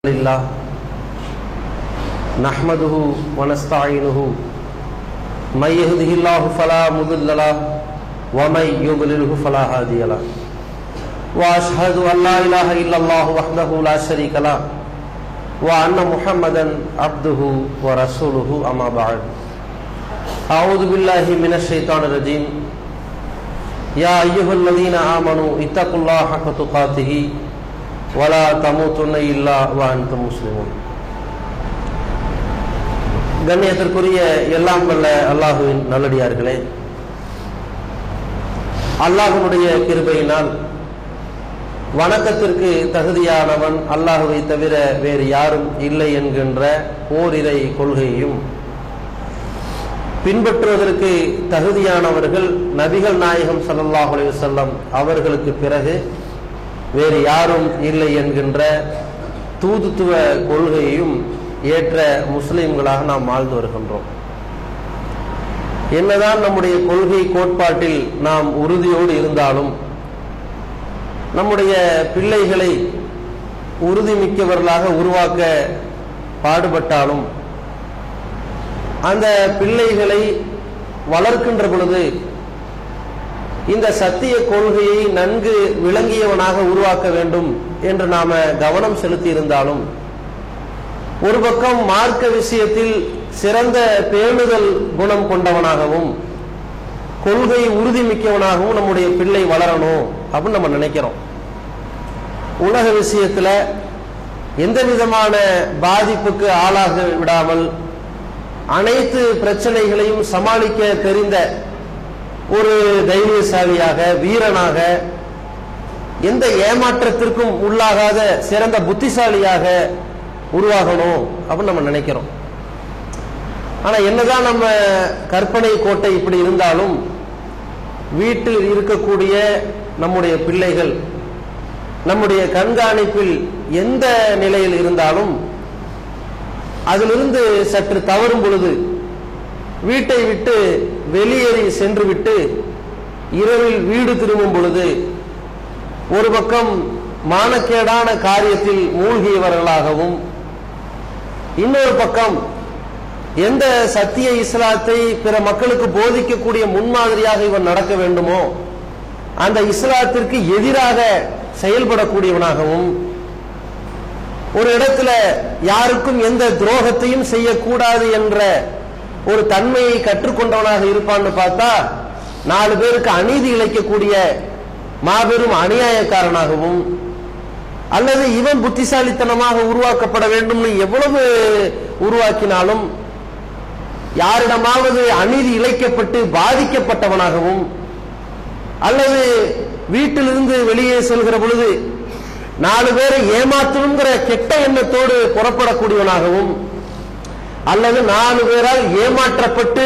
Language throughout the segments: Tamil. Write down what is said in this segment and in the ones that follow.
لله نحمده ونستعينه من يهده الله فلا مضل له ومن يضلله فلا هادي له واشهد ان لا اله الا الله وحده لا شريك له وان محمدا عبده ورسوله اما بعد اعوذ بالله من الشيطان الرجيم يا ايها الذين امنوا اتقوا الله حق تقاته ولا تموتن الا وانتم مسلمون. கண்ணியத்திற்குரிய எல்லாம் வல்ல அல்லாஹுவின் நல்லடியார்களே, அல்லாஹ்வுடைய கிருபையினால் வணக்கத்திற்கு தகுதியானவன் அல்லாஹுவை தவிர வேறு யாரும் இல்லை என்கின்ற ஓரிரை கொள்கையையும், பின்பற்றுவதற்கு தகுதியானவர்கள் நபிகள் நாயகம் ஸல்லல்லாஹு அலைஹி வஸல்லம் அவர்களுக்கு பிறகு வேறு யாரும் இல்லை என்கின்ற தூதுத்துவ கொள்கையையும் ஏற்ற முஸ்லிம்களாக நாம் வாழ்ந்து வருகின்றோம். என்னதான் நம்முடைய கொள்கை கோட்பாட்டில் நாம் உறுதியோடு இருந்தாலும், நம்முடைய பிள்ளைகளை உறுதிமிக்கவர்களாக உருவாக்க பாடுபட்டாலும், அந்த பிள்ளைகளை வளர்க்கின்ற பொழுது இந்த சத்திய கொள்கையை நன்கு விளங்கியவனாக உருவாக்க வேண்டும் என்று நாம கவனம் செலுத்தி இருந்தாலும், ஒரு பக்கம் மார்க்க விஷயத்தில் சிறந்த பேணுதல் குணம் கொண்டவனாகவும் கொள்கை உறுதிமிக்கவனாகவும் நம்முடைய பிள்ளை வளரணும் அப்படின்னு நம்ம நினைக்கிறோம். உலக விஷயத்துல எந்த விதமான பாதிப்புக்கு ஆளாக விடாமல் அனைத்து பிரச்சனைகளையும் சமாளிக்க தெரிந்த ஒரு தைரியசாலியாக, வீரனாக, எந்த ஏமாற்றத்திற்கும் உள்ளாகாத சிறந்த புத்திசாலியாக உருவாகணும் அப்படின்னு நம்ம நினைக்கிறோம். ஆனா என்னதான் நம்ம கற்பனை கோட்டை இப்படி இருந்தாலும், வீட்டில் இருக்கக்கூடிய நம்முடைய பிள்ளைகள் நம்முடைய கண்காணிப்பில் எந்த நிலையில் இருந்தாலும், அதிலிருந்து சற்று தவறும் பொழுது, வீட்டை விட்டு வெளியேறி சென்று விட்டு இரவில் வீடு திரும்பும் பொழுது, ஒரு பக்கம் மானக்கேடான காரியத்தில் மூழ்கியவர்களாகவும், இன்னொரு பக்கம் எந்த சத்திய இஸ்லாத்தை பிற மக்களுக்கு போதிக்கக்கூடிய முன்மாதிரியாக இவன் நடக்க வேண்டுமோ அந்த இஸ்லாத்திற்கு எதிராக செயல்படக்கூடியவனாகவும், ஒரு இடத்துல யாருக்கும் எந்த துரோகத்தையும் செய்யக்கூடாது என்ற ஒரு தன்மையை கற்றுக்கொண்டவனாக இருப்பான்னு பார்த்தா, 4 பேருக்கு அநீதி இழைக்கக்கூடிய மாபெரும் அநியாயக்காரனாகவும், அல்லது இவன் புத்திசாலித்தனமாக உருவாக்கப்பட வேண்டும் எவ்வளவு உருவாக்கினாலும் யாரிடமாவது அநீதி இழைக்கப்பட்டு பாதிக்கப்பட்டவனாகவும், அல்லது வீட்டிலிருந்து வெளியே செல்கிற பொழுது 4 பேரை ஏமாற்றணுங்கிற கெட்ட எண்ணத்தோடு புறப்படக்கூடியவனாகவும், அல்லது 4 பேரால் ஏமாற்றப்பட்டு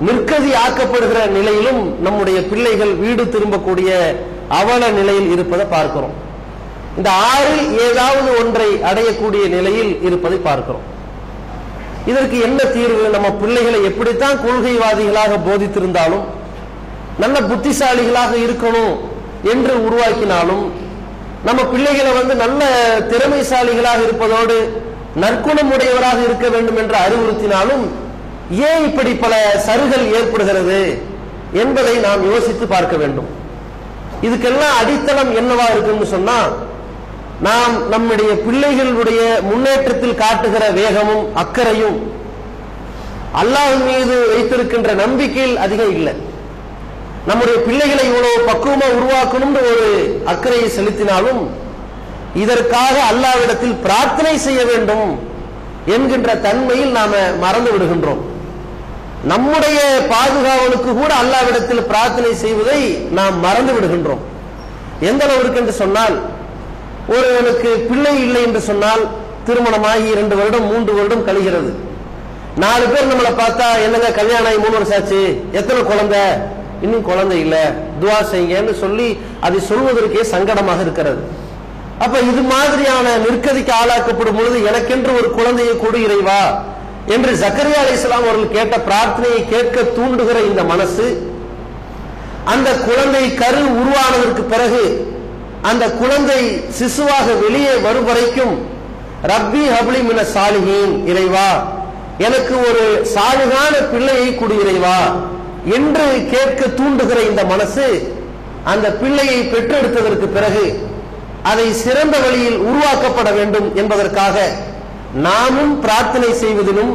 நிற்கதி ஆக்கப்படுகிற நிலையிலும் நம்முடைய பிள்ளைகள் வீடு திரும்பக்கூடிய அவல நிலையில் இருப்பதை பார்க்கிறோம். இந்த 6 ஏதாவது ஒன்றை அடையக்கூடிய நிலையில் இருப்பதை பார்க்கிறோம். இதற்கு என்ன தீர்வு? நம்ம பிள்ளைகளை எப்படித்தான் கொள்கைவாதிகளாக போதித்திருந்தாலும், நல்ல புத்திசாலிகளாக இருக்கணும் என்று உருவாக்கினாலும், நம்ம பிள்ளைகளை நல்ல திறமைசாலிகளாக இருப்பதோடு நற்குணம் உடையவராக இருக்க வேண்டும் என்று அறிவுறுத்தினாலும், ஏன் இப்படி பல சருகள் ஏற்படுகிறது என்பதை நாம் யோசித்து பார்க்க வேண்டும். இதுக்கெல்லாம் அடித்தளம் என்னவா இருக்குன்னு சொன்னா, நாம் நம்முடைய பிள்ளைகளுடைய முன்னேற்றத்தில் காட்டுகிற வேகமும் அக்கறையும் அல்லாஹ் மீது வைத்திருக்கின்ற நம்பிக்கையில் அதிகம் இல்லை. நம்முடைய பிள்ளைகளை இவ்வளவு பக்குவமா உருவாக்கணும்னு ஒரு அக்கறையை செலுத்தினாலும், இதற்காக அல்லாஹ்விடத்தில் பிரார்த்தனை செய்ய வேண்டும் என்கின்ற தன்மையில் நாம மறந்து விடுகின்றோம். நம்முடைய பாதுகாவலுக்கு கூட அல்லாஹ்விடத்தில் பிரார்த்தனை செய்வதை நாம் மறந்து விடுகின்றோம். எந்த அளவிற்கு என்று சொன்னால், ஒருவனுக்கு பிள்ளை இல்லை என்று சொன்னால், திருமணமாகி 2 வருடம் 3 வருடம் கழிகிறது. 4 பேர் நம்மளை பார்த்தா, என்னங்க கல்யாணம் ஆகி 3 வருஷம் ஆச்சு, எத்தனை குழந்தை? இன்னும் குழந்தை இல்ல, துவா செய்யுங்கன்னு சொல்லி அதை சொல்வதற்கே சங்கடமாக இருக்கிறது. அப்ப இது மாதிரியான நிற்கதிக்கு ஆளாக்கப்படும் பொழுது, எனக்கென்று ஒரு குழந்தையை கொடு இறைவா என்று ஜக்கரியா அலைஹிஸ்ஸலாம் அவர்கள் கேட்ட பிரார்த்தனையை கேட்க தூண்டுகிற இந்த மனசு, அந்த குழந்தை கரு உருவானதற்கு பிறகு அந்த குழந்தை சிசுவாக வெளியே வரும் வரைக்கும் ரப்பி ஹப்லி மின சாலிஹீன், இறைவா எனக்கு ஒரு சாலிகான பிள்ளையை கொடு இறைவா என்று கேட்க தூண்டுகிற இந்த மனசு அந்த பிள்ளையை பெற்றெடுத்ததற்கு பிறகு அதை சிறந்த வழியில் உருவாக்கப்பட வேண்டும் என்பதற்காக நாமும் பிரார்த்தனை செய்வதிலும்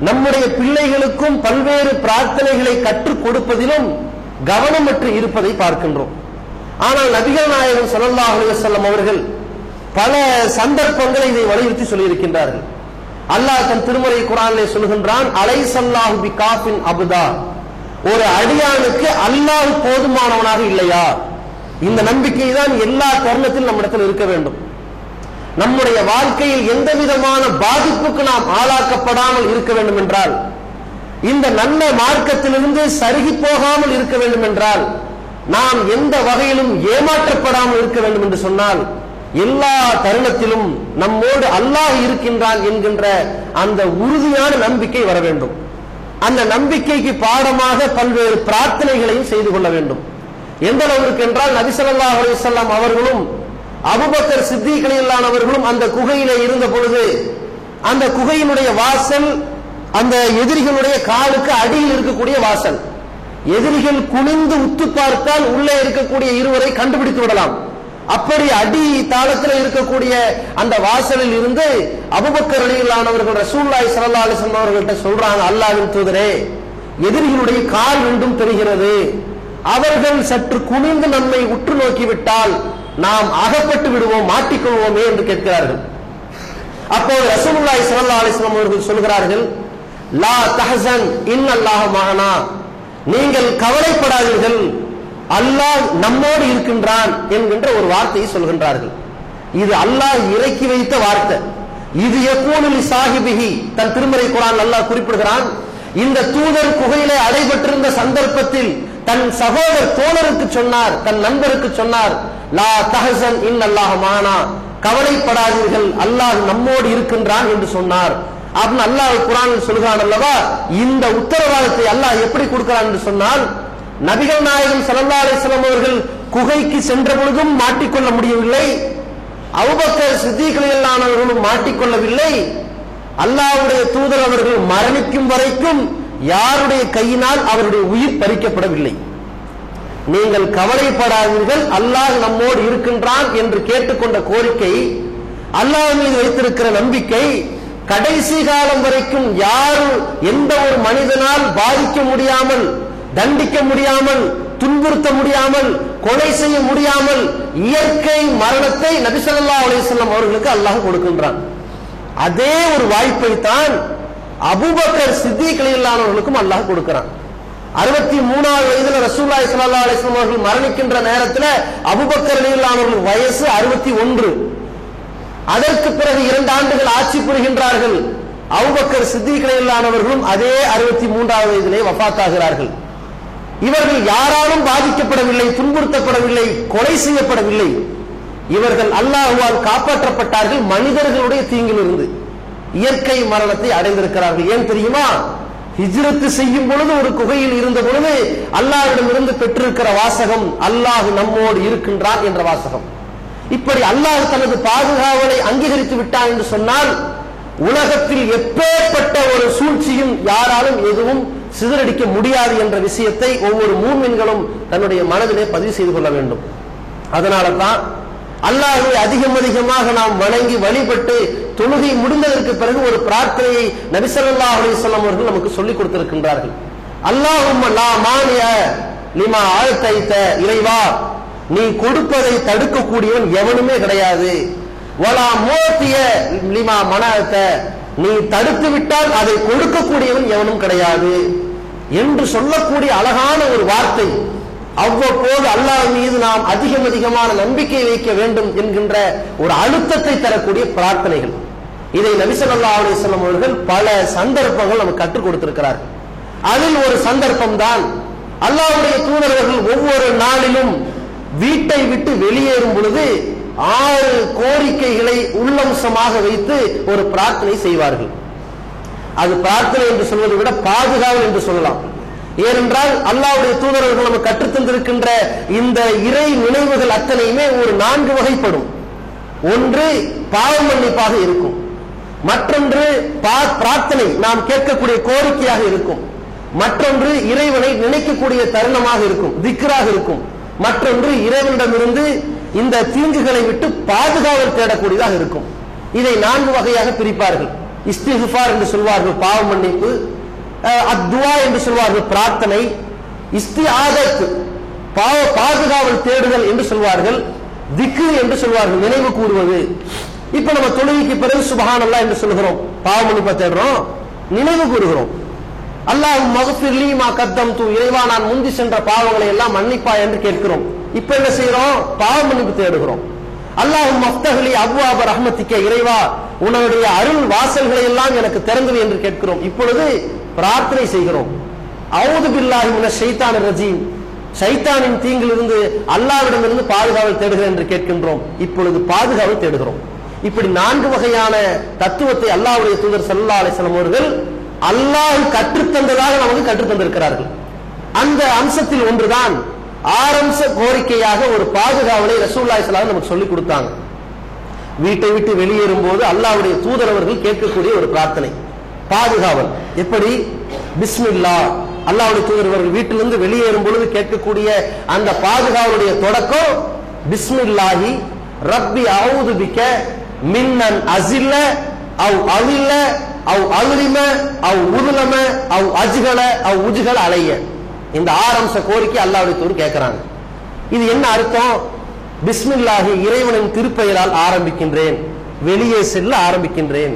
நம்முடைய பிள்ளைகளுக்கும் பல்வேறு பிரார்த்தனைகளை கற்றுக் கொடுப்பதிலும் கவனமற்று இருப்பதை பார்க்கின்றோம். ஆனால் நபிகள் நாயகம் ஸல்லல்லாஹு அலைஹி வஸல்லம் அவர்கள் பல சந்தர்ப்பங்களை இதை வலியுறுத்தி சொல்லியிருக்கின்றார்கள். அல்லாஹ் தன் திருமறை குர்ஆனிலே சொல்கின்றான், அலைஸல்லாஹு பிகாஃபின் அப்தா, ஒரு அடியானுக்கு அல்லாஹ் போதுமானவனாக இல்லையா? இந்த நம்பிக்கை தான் எல்லா தருணத்திலும் நம்மிடத்தில் இருக்க வேண்டும். நம்முடைய வாழ்க்கையில் எந்த விதமான பாதிப்புக்கு நாம் ஆளாக்கப்படாமல் இருக்க வேண்டும் என்றால், இந்த நல்ல மார்க்கத்திலிருந்து சருகி போகாமல் இருக்க வேண்டும் என்றால், நாம் எந்த வகையிலும் ஏமாற்றப்படாமல் இருக்க வேண்டும் என்று சொன்னால், எல்லா தருணத்திலும் நம்மோடு அல்லாஹ் இருக்கின்றான் என்கின்ற அந்த உறுதியான நம்பிக்கை வர வேண்டும். அந்த நம்பிக்கைக்கு பாடமாக பல்வேறு பிரார்த்தனைகளையும் செய்து கொள்ள வேண்டும். எந்த அளவிற்கு என்றால், நபி ஸல்லல்லாஹு அலைஹி வஸல்லம் அவர்களும் அபூபக்கர் சித்தீக் ரலியல்லாஹு அவர்களும் அந்த குகையிலே இருந்த பொழுது, அந்த குகையினுடைய வாசல் அந்த எதிரிகளுடைய காலுக்கு அடியில் இருக்கக்கூடிய வாசல். எதிரிகள் குனிந்து உத்து பார்த்தால் உள்ளே இருக்கக்கூடிய இருவரை கண்டுபிடித்து விடலாம். அப்படி அடி தாளத்தில் இருக்கக்கூடிய அந்த வாசலில் இருந்து அபூபக்கர் ரலியல்லாஹு அவர்கள் ரசூலுல்லாஹி ஸல்லல்லாஹு அலைஹி வஸல்லம் அவர்கள்ட்ட சொல்றாங்க, அல்லாஹ்வின் தூதரே, எதிரிகளுடைய கால் ரெண்டும் தெரிகிறது, அவர்கள் சற்று குனிந்து நம்மை உற்று நோக்கிவிட்டால் நாம் அகப்பட்டு விடுவோம், மாட்டிக்கொள்வோமே என்று கேட்கிறார்கள். அப்போது ரசூலுல்லாஹி ஸல்லல்லாஹு அலைஹி வஸல்லம் அவர்கள் சொல்கிறார்கள், லா தஹஸன் இன்னல்லாஹ மஅனா, நீங்கள் கவலைப்படாதீர்கள், அல்லாஹ் நம்மோடு இருக்கின்றான் என்கின்ற ஒரு வார்த்தையை சொல்கின்றார்கள். இது அல்லாஹ் இறக்கி வைத்த வார்த்தை. இது யகூனு லி சாஹிபிஹி, தன் திருமறை குர்ஆன் அல்லாஹ் குறிப்பிடுகிறான், இந்த தூதர் குகையிலே அடைபட்டிருந்த சந்தர்ப்பத்தில் தன் சகோதரர் தோழருக்கு சொன்னார், தன் நண்பருக்கு சொன்னார், லா தஹஸன் இன்னல்லாஹ மஅனா, கவலைப்படாதீர்கள், அல்லாஹ் நம்மோடு இருக்கின்றான் என்று சொன்னார். அப்படின்னு அல்லாஹ் குர்ஆனில் சொல்கிறான் அல்லவா. இந்த உத்தரவாதத்தை அல்லாஹ் எப்படி கொடுக்கிறான் என்று சொன்னால், நபிகள் நாயகம் ஸல்லல்லாஹு அலைஹி வஸல்லம் அவர்கள் குகைக்கு சென்ற பொழுதும் மாட்டிக்கொள்ள முடியவில்லை, அபூபக்கர் சித்தீக் ரலியல்லாஹு அவர்களும் மாட்டிக்கொள்ளவில்லை, அல்லாஹ்வுடைய தூதர் அவர்கள் மரணிக்கும் வரைக்கும் யாருடைய கையினால் அவருடைய உயிர் பறிக்கப்படவில்லை. நீங்கள் கவலைப்படாதீர்கள், அல்லாஹ் நம்மோடு இருக்கின்றான் என்று கேட்டுக்கொண்ட கோரிக்கை, அல்லாஹ் மீது வைத்திருக்கிற நம்பிக்கை, கடைசி காலம் வரைக்கும் யாரும் எந்த ஒரு மனிதனால் பாதிக்க முடியாமல், தண்டிக்க முடியாமல், துன்புறுத்த முடியாமல், கொலை செய்ய முடியாமல் இயற்கை மரணத்தை நபி ஸல்லல்லாஹு அலைஹி வஸல்லம் அவர்களுக்கு அல்லாஹ் கொடுக்கின்றான். அதே ஒரு வாய்ப்பை தான் அபூபக்கர் சித்தீக் ரலியல்லாஹு அவர்களுக்கும் அல்லாஹ் கொடுக்கிறான். 63வது வயதுல ரசூலுல்லாஹி ஸல்லல்லாஹு அலைஹி வஸல்லம் அவர்கள் மரணிக்கின்ற நேரத்தில் அபூபக்கர் ரலியல்லாஹு அவர்கள் வயசு 61. அதற்கு பிறகு 2 ஆண்டுகள் ஆட்சி புரிகின்றார்கள். அபூபக்கர் சித்தீக் ரலியல்லாஹு அவர்களும் அதே 63வது வயதிலே வஃபாத்தாகிறார்கள். இவர்கள் யாராலும் பாதிக்கப்படவில்லை, துன்புறுத்தப்படவில்லை, கொலை செய்யப்படவில்லை. இவர்கள் அல்லாஹ்வால் காப்பாற்றப்பட்டார்கள் மனிதர்களுடைய தீங்கிலிருந்து. இயற்கை மரணத்தை அடைந்திருக்கிறார்கள். ஏன் தெரியுமா? ஹிஜ்ரத் செய்யும் பொழுது ஒரு குகையில் இருந்த பொழுது அல்லாஹ்விடமிருந்து பெற்றிருக்கிற வாசகம், அல்லாஹ் நம்மோடு இருக்கின்றான் என்ற வாசகம். இப்படி அல்லாஹ் தனது பாதுகாவலை அங்கீகரித்து விட்டான் என்று சொன்னால், உலகத்தில் எப்பேற்பட்ட ஒரு சூழ்ச்சியும் யாராலும் எதுவும் சிதறடிக்க முடியாது என்ற விஷயத்தை ஒவ்வொரு மூமின்களும் தன்னுடைய மனதிலே பதிவு செய்து கொள்ள வேண்டும். அதனால தான் அல்லாஹ்வை அதிகம் அதிகமாக நாம் வணங்கி வழிபட்டு தொழுகை முடிந்ததற்கு பிறகு ஒரு பிரார்த்தனையை நபி ஸல்லல்லாஹு அலைஹி வஸல்லம் அவர்கள் நமக்கு சொல்லிக் கொடுத்திருக்கின்றார்கள். அல்லாஹும்ம லா மானிய லிமா ஆழ்த்தைத்த, இறைவா நீ கொடுப்பதை தடுக்கக்கூடியவன் எவனுமே கிடையாது. வலா மோத்திய லிமா மனஅத்த, நீ தடுத்து விட்டால் அதை கொடுக்கக்கூடியவன் எவனும் கிடையாது என்று சொல்லக்கூடிய அழகான ஒரு வார்த்தை. அவ்வப்போது அல்லாஹ் மீது நாம் அதிகம் அதிகமான நம்பிக்கை வைக்க வேண்டும் என்கின்ற ஒரு அழுத்தத்தை தரக்கூடிய பிரார்த்தனைகள். இதை நபி ஸல்லல்லாஹு அலைஹி வஸல்லம் அவர்கள் பல சந்தர்ப்பங்கள் நமக்கு கற்றுக் கொடுத்திருக்கிறார்கள். அதில் ஒரு சந்தர்ப்பம் தான் அல்லாஹ்வுடைய தூதர்கள் ஒவ்வொரு நாளிலும் வீட்டை விட்டு வெளியேறும் பொழுது 6 கோரிக்கைகளை உள்ளம்சமாக வைத்து ஒரு பிரார்த்தனை செய்வார்கள். அது பிரார்த்தனை என்று சொல்வதை விட பாதுகாவல் என்று சொல்லலாம். ஏனென்றால் அல்லாஹ்வுடைய தூதர்கள் நமக்கு கற்றுத்தந்திருக்கின்ற இந்த இறை நினைவுகள் அத்தனையுமே ஒரு 4 வகைப்படும். ஒன்று பாவ மன்னிப்பாக இருக்கும். மற்றொன்று பிரார்த்தனை, நாம் கேட்கக்கூடிய கோரிக்கையாக இருக்கும். மற்றொன்று இறைவனை நினைக்கக்கூடிய தருணமாக இருக்கும், திக்ராக இருக்கும். மற்றொன்று இறைவனிடமிருந்து இந்த தீங்குகளை விட்டு பாதுகாவல் தேடக்கூடியதாக இருக்கும். இதை 4 வகையாக பிரிப்பார்கள். இஸ்திக்ஃபார் என்று சொல்வார்கள், பாவ மன்னிப்பு. அத்துவா என்று சொல்வார்கள், பிரார்த்தனை. இஸ்திஆதத், பாதுகாவல் தேடுதல் என்று சொல்வார்கள். திக்ரு என்று சொல்வார்கள், நினைவு கூறுவது. இப்ப நம்ம தொழுகைக்கு பிறகு சுப்ஹானல்லாஹ் என்று சொல்கிறோம், பாவ மன்னிப்பை தேடுறோம், நினைவு கூறுகிறோம். அல்லாஹ் மக்ஃபிர்லி மா கத்தம்து, இறைவா நான் முந்தி சென்ற பாவங்களை எல்லாம் மன்னிப்பா என்று கேட்கிறோம். இப்ப என்ன செய்யறோம்? பாவ மன்னிப்பு தேடுகிறோம். அல்லாஹ் மஃப்தஹ்லி அப்வாப ரஹ்மத்திக்க, இறைவா உன்னுடைய அருள் வாசல்களை எல்லாம் எனக்கு திறந்தது என்று கேட்கிறோம். இப்பொழுது பிரார்த்தனை செய்கிறோம். அஊது பில்லாஹி மினஷ் ஷைத்தானிர் ரஜீம், ஷைத்தானின் தீங்கிலிருந்து அல்லாஹ்விடமிருந்து பாதுகாவல் தேடுகிறேன் என்று கேட்கின்றோம். இப்பொழுது பாதுகாவல் தேடுகிறோம். இப்படி 4 வகையான தத்துவத்தை அல்லாஹ்வுடைய தூதர் ஸல்லல்லாஹு அலைஹி வஸல்லம் அவர்கள் அல்லாஹ் கற்றுத்தந்ததாக நமக்கு கற்றுத்தந்திருக்கிறார்கள். அந்த அம்சத்தில் ஒன்றுதான் ஆரம்ப கோரிக்கையாக ஒரு பாதுகாவலை ரசூலுல்லாஹி ஸல்லல்லாஹு அலைஹி வஸல்லம் நமக்கு சொல்லிக் கொடுத்தாங்க. வீட்டை விட்டு வெளியேறும் போது அல்லாஹ்வுடைய தூதர் அவர்கள் கேட்கக்கூடிய ஒரு பிரார்த்தனை, பாதுகாவல். எப்படி? பிஸ்மில்லாஹ், அல்லாஹ்வுடைய தூதர் அவர்கள் வீட்டிலிருந்து வெளியேறும் பொழுது கேட்கக்கூடிய அந்த பாதுகாவலுடைய தொடக்கம் பிஸ்மில்லாஹி ரப்பி அஊது பிக மின்னன் அஸில்ல அவ் அலில்ல அவ் அலிம அவ் உதுலம அவ் அஜ்கல அவ் உஜ்கல அலைய. இந்த ஆரம்ப கோரிக்கை அல்லாஹ்வுடைய தூதர் கேட்கிறாங்க. இது என்ன அர்த்தம்? பிஸ்மில்லாஹி, இறைவனின் திருப்பெயரால் ஆரம்பிக்கின்றேன், வெளியே செல்ல ஆரம்பிக்கின்றேன்.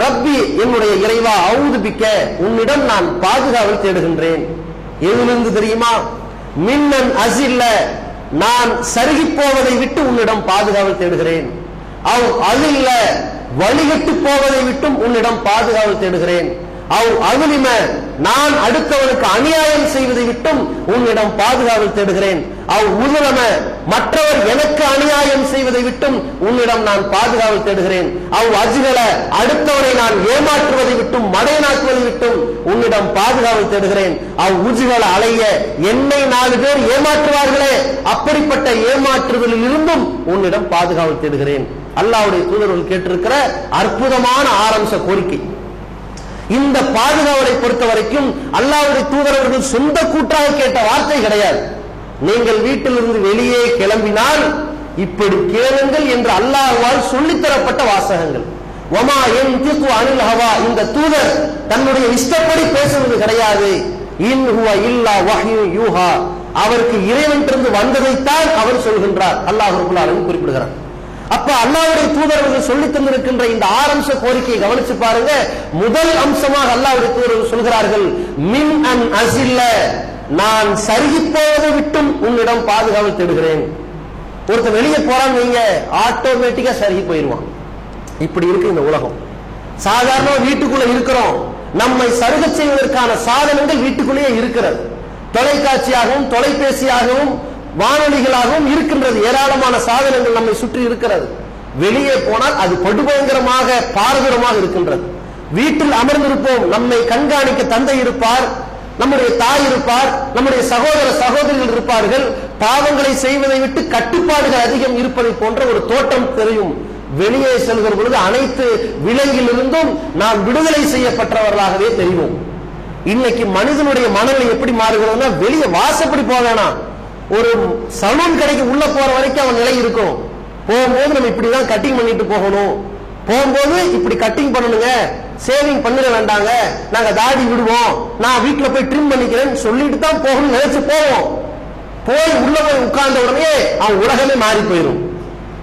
ரப்பி, என்னுடைய இறைவா, அஊது பிக்க, உன்னிடம் நான் பாதுகாவல் தேடுகின்றேன். எதிலிருந்து தெரியுமா? மின்னன் அஸில்ல, நான் சருகி போவதை விட்டு உன்னிடம் பாதுகாவல் தேடுகிறேன். அவ் அலில்ல, வழிகட்டு போவதை விட்டும் உன்னிடம் பாதுகாவல் தேடுகிறேன். அவ் அகுலிம, நான் அடுத்தவனுக்கு அநியாயம் செய்வதை விட்டும் உன்னிடம் பாதுகாவல் தேடுகிறேன். அவ் உதுலம, மற்றவர் எனக்கு அநியாயம் செய்வதை விட்டும் உன்னிடம் நான் பாதுகாவல் தேடுகிறேன். அவ் அஜ்கல, அடுத்தவரை நான் ஏமாற்றுவதை விட்டும் மடையனாக்குவதை விட்டும் உன்னிடம் பாதுகாவல் தேடுகிறேன். அவ் உஜ்கல அலைய, என்னை 4 பேர் ஏமாற்றுவார்களே, அப்படிப்பட்ட ஏமாற்றுதலில் இருந்தும் உன்னிடம் பாதுகாவல் தேடுகிறேன். அல்லாஹ்வுடைய தூதர்கள் கேட்டிருக்கிற அற்புதமான ஆரம்ப கோரிக்கை. இந்த பாதுகாவலை பொறுத்த வரைக்கும் அல்லாஹ்வுடைய தூதரவர்கள் சொந்த கூற்றாக கேட்ட வார்த்தை கிடையாது. நீங்கள் வீட்டிலிருந்து வெளியே கிளம்பினால் இப்படி கேளுங்கள் என்று அல்லாஹ்வால் சொல்லித்தரப்பட்ட வாசகங்கள். வமா யன்திகு அனில் ஹவா, இந்த தூதர் தன்னுடைய இஷ்டப்படி பேசுவது கிடையாது. இன் ஹுவ இல்லா வஹ்யு யூஹா, அவருக்கு இறைவனிடமிருந்து வந்ததைத்தான் அவர் சொல்கின்றார். அல்லாஹ் ரப்பல் ஆலமீன் குறிப்பிடுகிறார். அப்ப அல்லாஹ்வுடைய தூதர்கள் சொல்லி தந்திருக்கின்ற இந்த ஆரம்ப கோரிக்கையை கவனிச்சு பாருங்க. முதல் அம்சமாக அல்லாஹ்வுடைய தூதர்கள் சொல்கிறார்கள், மின் அன் அஸில்ல, நான் சருகி போவதை விட்டும் உன்னிடம் பாதுகாவல் தேடுகிறேன். ஒருத்தர் வெளியே போறான்னு வைங்க, ஆட்டோமேட்டிக்கா சருகி போயிடுவான். இப்படி இருக்கு இந்த உலகம். சாதாரண வீட்டுக்குள்ள இருக்கிறோம், நம்மை சருக செய்வதற்கான சாதனங்கள் வீட்டுக்குள்ளேயே இருக்கிறது. தொலைக்காட்சியாகவும் தொலைபேசியாகவும் வானொலிகளாகவும் இருக்கின்றது. ஏராளமான சாதனங்கள் நம்மை சுற்றி இருக்கிறது. வெளியே போனால் அது படுபயங்கரமாக பாரதூரமாக இருக்கின்றது. வீட்டில் அமர்ந்திருப்போம், நம்மை கண்காணிக்க தந்தை இருப்பார், நம்முடைய தாய் இருப்பார், நம்முடைய சகோதர சகோதரிகள் இருப்பார்கள். பாவங்களை செய்வதை விட்டு கட்டுப்பாடுகள் அதிகம் இருப்பதை போன்ற ஒரு தோட்டம் தெரியும். வெளியே செல்கிற பொழுது அனைத்து விலங்கிலிருந்தும் நாம் விடுதலை செய்யப்பட்டவர்களாகவே தெரியும். இன்னைக்கு மனிதனுடைய மனநிலை எப்படி மாறுகிறதுனா, வெளியே வாசப்படி போவேனா, ஒரு சலூன் கடைக்கு உள்ள போற வரைக்கும் அவன் நிலை இருக்கும். போகும்போது நம்ம இப்படிதான் கட்டிங் பண்ணிட்டு போகணும், போகும்போது இப்படி கட்டிங் பண்ணணுங்க, சேவிங் பண்ணிட வேண்டாங்க, நாங்க தாடி விடுவோம், நான் வீட்டுல போய் ட்ரிம் பண்ணிக்கிறேன்னு சொல்லிட்டு தான் போகணும்னு நினைச்சு போவோம். போய் உள்ள போய் உட்கார்ந்த உடனே அவன் உலகமே மாறி போயிடும்.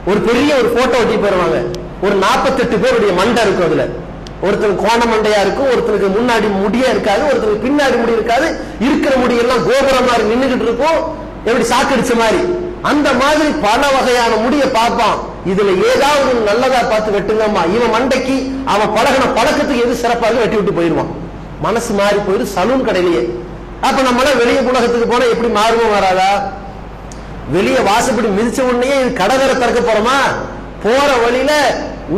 ஒரு பெரிய ஒரு போட்டோ ஒட்டி போயிருவாங்க. ஒரு 48 பேருடைய மண்டை இருக்கும். அதுல ஒருத்தருக்கு கோண மண்டையா இருக்கும், ஒருத்தருக்கு முன்னாடி முடியா இருக்காது, ஒருத்தருக்கு பின்னாடி முடி இருக்காது, இருக்கிற முடியெல்லாம் கோபுரம் மாதிரி நின்றுகிட்டு இருக்கும், எப்படி சாக்கடிச்ச மாதிரி. அந்த மாதிரி பல வகையான முடிய பார்ப்பான். இதுல ஏதாவது நல்லதா பார்த்து வெட்டுங்கம்மா, இவன் மண்டைக்கு அவன் பழகின பழக்கத்துக்கு எது சிறப்பாக வெட்டி விட்டு போயிருவான். மனசு மாறி போயிரு சலூன் கடையிலேயே. அப்ப நம்மள வெளியே உலகத்துக்கு போனா எப்படி மாறுவோம் வராதா? வெளியே வாசப்படி மிதிச்ச உடனே கடற்கரை திறக்க போறோமா? போற வழியில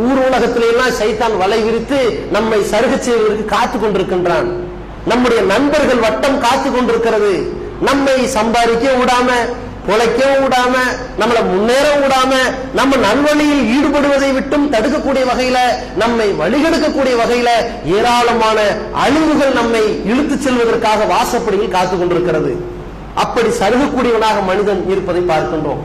ஊர் உலகத்தில எல்லாம் சைத்தான் வலை விரித்து நம்மை சருக செய்வதற்கு காத்து கொண்டிருக்கின்றான். நம்முடைய நண்பர்கள் வட்டம் காத்து கொண்டிருக்கிறது. நம்மை சம்பாதிக்க விடாம, பொழைக்கவும் விடாம, நம்மளை முன்னேற விடாம, நம்ம நல்வழியில் ஈடுபடுவதை விட்டும் தடுக்கக்கூடிய வகையில, நம்மை வழிகெடுக்கக்கூடிய வகையில ஏராளமான அழிவுகள் நம்மை இழுத்து செல்வதற்காக வாசப்படியில் காத்துக் கொண்டிருக்கிறது. அப்படி சருகக்கூடியவனாக மனிதன் இருப்பதை பார்க்கின்றோம்.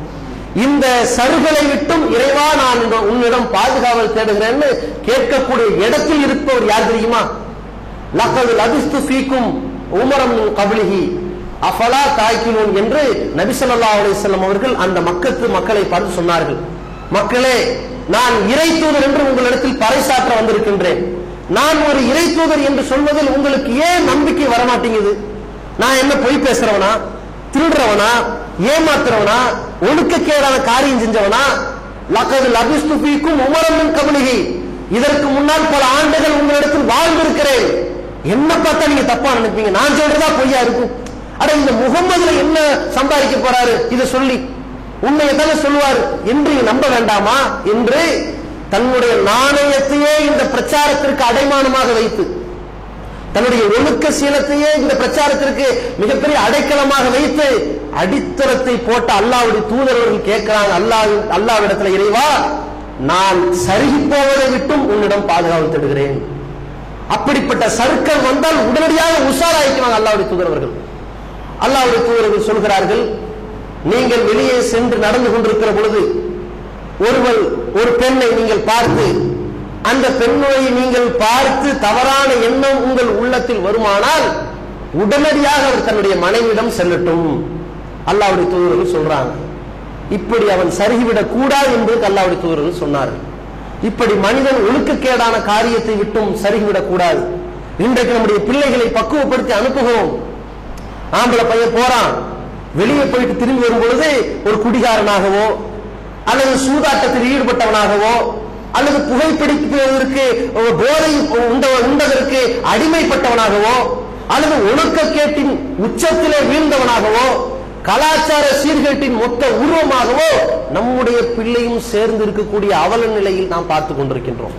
இந்த சருகளை விட்டும் இறைவா நான் உன்னிடம் பாதுகாவல் தேடுகிறேன்னு கேட்கக்கூடிய இடத்தில் இருப்பவர் யார் தெரியுமா? லகது லபிஸ்து ஃபீக்கும் உமரம் மின் கப்லிஹி அஃபலா தாய்கிலூன் என்று நபி ஸல்லல்லாஹு அலைஹி வஸல்லம் அவர்கள் அந்த மக்களை பார்த்து சொன்னார்கள். மக்களே, நான் இறை தூதர் என்று உங்களிடத்தில் பறைசாற்ற வந்திருக்கின்றேன். நான் ஒரு இறை தூதர் என்று சொல்வதில் உங்களுக்கு ஏன் நம்பிக்கை வரமாட்டேங்குது? நான் என்ன பொய் பேசுறவனா, திருடுறவனா, ஏமாத்துறவனா, ஒழுக்கக்கேடான காரியம் செஞ்சவனா? லகது லபிஸ்து ஃபீக்கும் உமரம் மின் கப்லிஹி, இதற்கு முன்னால் பல ஆண்டுகள் உங்களிடத்தில் வாழ்ந்திருக்கிறேன். என்ன பார்த்தா நீங்க தப்பா நினைப்பீங்க, நான் சொல்றதா பொய்யா இருக்கும். அட, இந்த முகம்மதுல என்ன சம்பாதிக்க போறாரு இதை சொல்லி உண்மையை தானே சொல்லுவார் என்று நம்ப வேண்டாமா என்று தன்னுடைய நாணயத்தையே இந்த பிரச்சாரத்திற்கு அடைமானமாக வைத்து, தன்னுடைய ஒழுக்க சீலத்தையே இந்த பிரச்சாரத்திற்கு மிகப்பெரிய அடைக்கலமாக வைத்து அடித்தளத்தை போட்ட அல்லாஹ்வுடைய தூதர்கள் கேட்கிறாங்க, அல்லாஹ்விடத்தில், இறைவா நான் சருகி போவதை விட்டும் உன்னிடம் பாதுகாவல் தேடுகிறேன். அப்படிப்பட்ட சருக்கள் வந்தால் உடனடியாக உஷாராயிக்குவாங்க அல்லாஹ்வுடைய தூதர்கள். அல்லாஹ்வுடைய தூதர்கள் சொல்கிறார்கள், நீங்கள் வெளியே சென்று நடந்து கொண்டிருக்கிற பொழுது ஒரு பெண்ணை நீங்கள் பார்த்து, அந்த பெண்ணை நீங்கள் பார்த்து தவறான எண்ணம் உங்கள் உள்ளத்தில் வருமானால் உடனடியாக அவர் தன்னுடைய மனைவியிடம் செல்லட்டும். அல்லாஹ்வுடைய தூதர்கள் சொல்றாங்க. இப்படி அவன் சருகிவிடக் கூடாது என்பதற்கு அல்லாஹ்வுடைய தூதர்கள் சொன்னார்கள். இப்படி மனிதன் ஒழுக்கக்கேடான காரியத்தை விட்டும் சருகிவிடக் கூடாது. இன்றைக்கு நம்முடைய பிள்ளைகளை பக்குவப்படுத்தி அனுப்புகிறோம். ஆம்பளை பையன் போறான், வெளியே போயிட்டு திரும்பி வரும் பொழுது ஒரு குடிகாரனாகவோ அல்லது சூதாட்டத்தில் ஈடுபட்டவனாகவோ அல்லது புகைப்பிடிப்பதற்கு போதை உண்டதற்கு அடிமைப்பட்டவனாகவோ அல்லது ஒழுக்கக்கேட்டின் உச்சத்திலே வீழ்ந்தவனாகவோ கலாச்சார சீர்கேட்டின் மொத்த உருவமாகவோ நம்முடைய பிள்ளையும் சேர்ந்து இருக்கக்கூடிய அவல நிலையில் நாம் பார்த்துக் கொண்டிருக்கின்றோம்.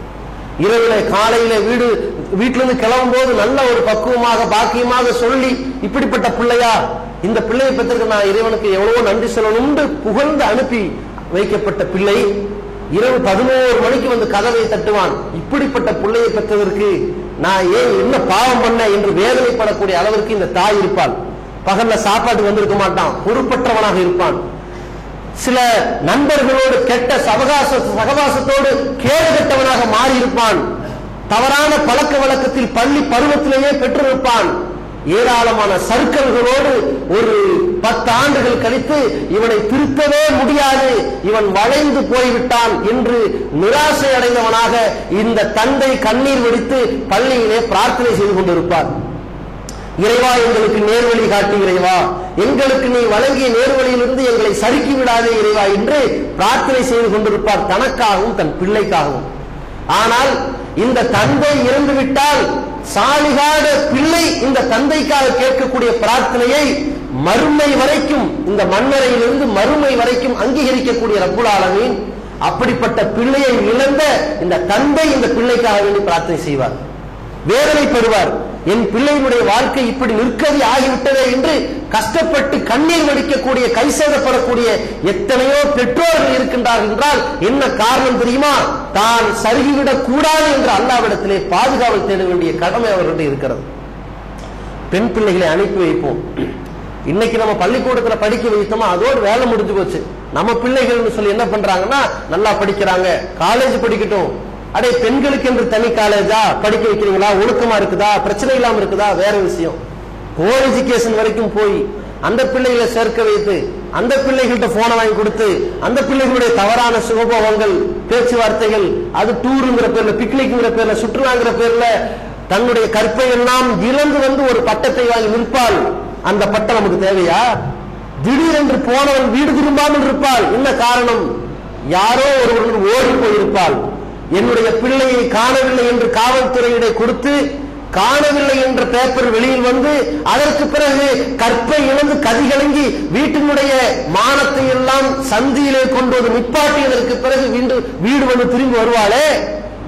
இரவுல காலையில வீட்டிலிருந்து கிளம்பும் போது நல்ல ஒரு பக்குவமாக பாக்கியமாக சொல்லி, இப்படிப்பட்ட பிள்ளையா, இந்த பிள்ளையை பெற்றிருக்க நான் இறைவனுக்கு எவ்வளவோ நன்றி சொல்லணும்னு புகழ்ந்து அனுப்பி வைக்கப்பட்ட பிள்ளை இரவு 11 மணிக்கு வந்து கதவை தட்டுவான். இப்படிப்பட்ட பிள்ளையை பெற்றதற்கு நான் ஏன் என்ன பாவம் பண்ண என்று வேதனைப்படக்கூடிய அளவிற்கு இந்த தாய் இருப்பாள். பகல்ல சாப்பாட்டுக்கு வந்திருக்க மாட்டான், பொறுப்பற்றவனாக இருப்பான். சில நண்பர்களோடு கெட்ட சகவாசத்தோடு கேடு கெட்டவனாக மாறியிருப்பான். தவறான பழக்க வழக்கத்தில் பள்ளி பருவத்திலேயே பெற்றிருப்பான். ஏராளமான சர்க்கல்களோடு ஒரு 10 ஆண்டுகள் கழித்து இவனை திருத்தவே முடியாது, இவன் வளைந்து போய்விட்டான் என்று நிராசை அடைந்தவனாக இந்த தந்தை கண்ணீர் வடித்து பள்ளியிலே பிரார்த்தனை செய்து கொண்டிருப்பார். இறைவா, எங்களுக்கு நேர்வழி காட்டு இறைவா, எங்களுக்கு நீ வழங்கிய நேர்வழியிலிருந்து எங்களை சறுக்கி விடாதே இறைவா என்று பிரார்த்தனை செய்து கொண்டிருப்பார், தனக்காகவும் தன் பிள்ளைக்காகவும். ஆனால் இந்த தந்தை இறந்துவிட்டால் சாலிகாத பிள்ளை இந்த தந்தைக்காக கேட்கக்கூடிய பிரார்த்தனையை மறுமை வரைக்கும், இந்த மண்ணறையிலிருந்து மறுமை வரைக்கும் அங்கீகரிக்கக்கூடிய ரப்புல் ஆலமீன் அப்படிப்பட்ட பிள்ளையை இழந்த இந்த தந்தை இந்த பிள்ளைக்காக வேண்டி பிரார்த்தனை செய்வார், வேதனைப்படுவார். என் பிள்ளையினுடைய வாழ்க்கை இப்படி நிற்கதி ஆகிவிட்டதே என்று கஷ்டப்பட்டு கண்ணீர் வடிக்கக்கூடிய, கைசேதப்படக்கூடிய எத்தனையோ பெற்றோர்கள் இருக்கின்றார்கள் என்றால் என்ன காரணம் தெரியுமா? தான் சருகிவிடக் கூடாது என்று அல்லாஹ்விடத்திலே பாதுகாவல் தேட வேண்டிய கடமை அவர்களுடைய இருக்கிறது. பெண் பிள்ளைகளை அனுப்பி வைப்போம். இன்னைக்கு நம்ம பள்ளிக்கூடத்துல படிக்க வைத்தோமா, அதோடு வேலை முடிஞ்சு போச்சு. நம்ம பிள்ளைகள் சொல்லி என்ன பண்றாங்கன்னா, நல்லா படிக்கிறாங்க, காலேஜ் படிக்கட்டும். அடே, பெண்களுக்கு என்று தனி காலேஜா படிக்க வைக்கிறீங்களா? ஒழுக்கமா இருக்குதா? பிரச்சனை இல்லாம இருக்குதா? வேற விஷயம். கோ எஜுகேஷன் வரைக்கும் போய் அந்த பிள்ளைகளை சேர்க்க வைத்து, அந்த பிள்ளைகள்கிட்ட போனை வாங்கி கொடுத்து, அந்த பிள்ளைகளுடைய தவறான சுகபோகங்கள், பேச்சுவார்த்தைகள், அது டூருங்கிற பேர்ல, பிக்னிக்ங்கிற பேர்ல, சுற்றுலாங்கிற பேர்ல தன்னுடைய கற்பை எல்லாம் இழந்து வந்து ஒரு பட்டத்தை வாங்கி நிற்பாள். அந்த பட்டம் நமக்கு தேவையா? திடீரென்று போனவன் வீடு திரும்பாமல் இருப்பாள். என்ன காரணம்? யாரோ ஒருவர்கள் ஓடி போயிருப்பாள். என்னுடைய பிள்ளையை காணவில்லை என்று காவல்துறையிட கொடுத்து, காணவில்லை என்ற பேப்பர் வெளியில் வந்து, அதற்கு பிறகு கற்பை இழந்து கதிகலங்கி வீட்டினுடைய மானத்தை எல்லாம் சந்தியிலே கொண்டு வந்து நிப்பாட்டியதற்கு பிறகு வீடு வந்து திரும்பி வருவாளே,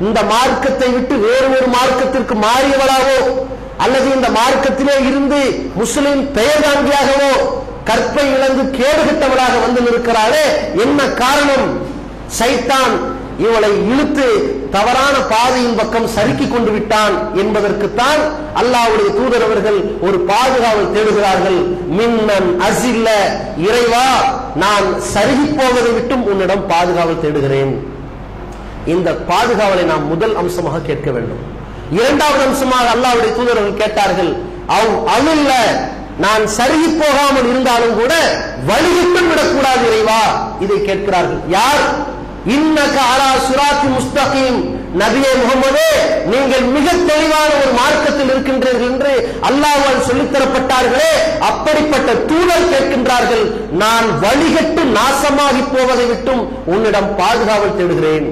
இந்த மார்க்கத்தை விட்டு வேறு ஒரு மார்க்கத்திற்கு மாறியவளாவோ அல்லது இந்த மார்க்கத்திலே இருந்து முஸ்லிம் பெயர் தாங்கியாகவோ கற்பை இழந்து கேடுகட்டவளாக வந்து நிற்கிறாளே, என்ன காரணம்? சைத்தான் இவளை இழுத்து தவறான பாதையின் பக்கம் சறுக்கி கொண்டு விட்டான் என்பதற்குத்தான் அல்லாஹ்வுடைய தூதர் அவர்கள் ஒரு பாதுகாவல் தேடுகிறார்கள். மின்னன் அஸில்ல, இறைவா நான் சறுகி போவதை விட்டும் உன்னிடம் பாதுகாவல் தேடுகிறேன். இந்த பாதுகாவலை நாம் முதல் அம்சமாக கேட்க வேண்டும். இரண்டாவது அம்சமாக அல்லாஹ்வுடைய தூதர்கள் கேட்டார்கள், அவுல்ல, நான் சறுகி போகாமல் இருந்தாலும் கூட வழிவிட்டு விடக்கூடாது இறைவா. இதை கேட்கிறார்கள். யார்? இன்னக அலா சிராத்தி முஸ்தகீம், நபியே முகமதே, நீங்கள் மிக தெளிவான ஒரு மார்க்கத்தில் இருக்கின்றீர்கள் என்று அல்லாஹ்வால் சொல்லித் தரப்பட்டார்களே, அப்படிப்பட்ட தூதர் கேட்கின்றார்கள், நான் வழிகட்டு நாசமாகி போவதை விட்டும் உன்னிடம் பாதுகாவல் தேடுகிறேன்.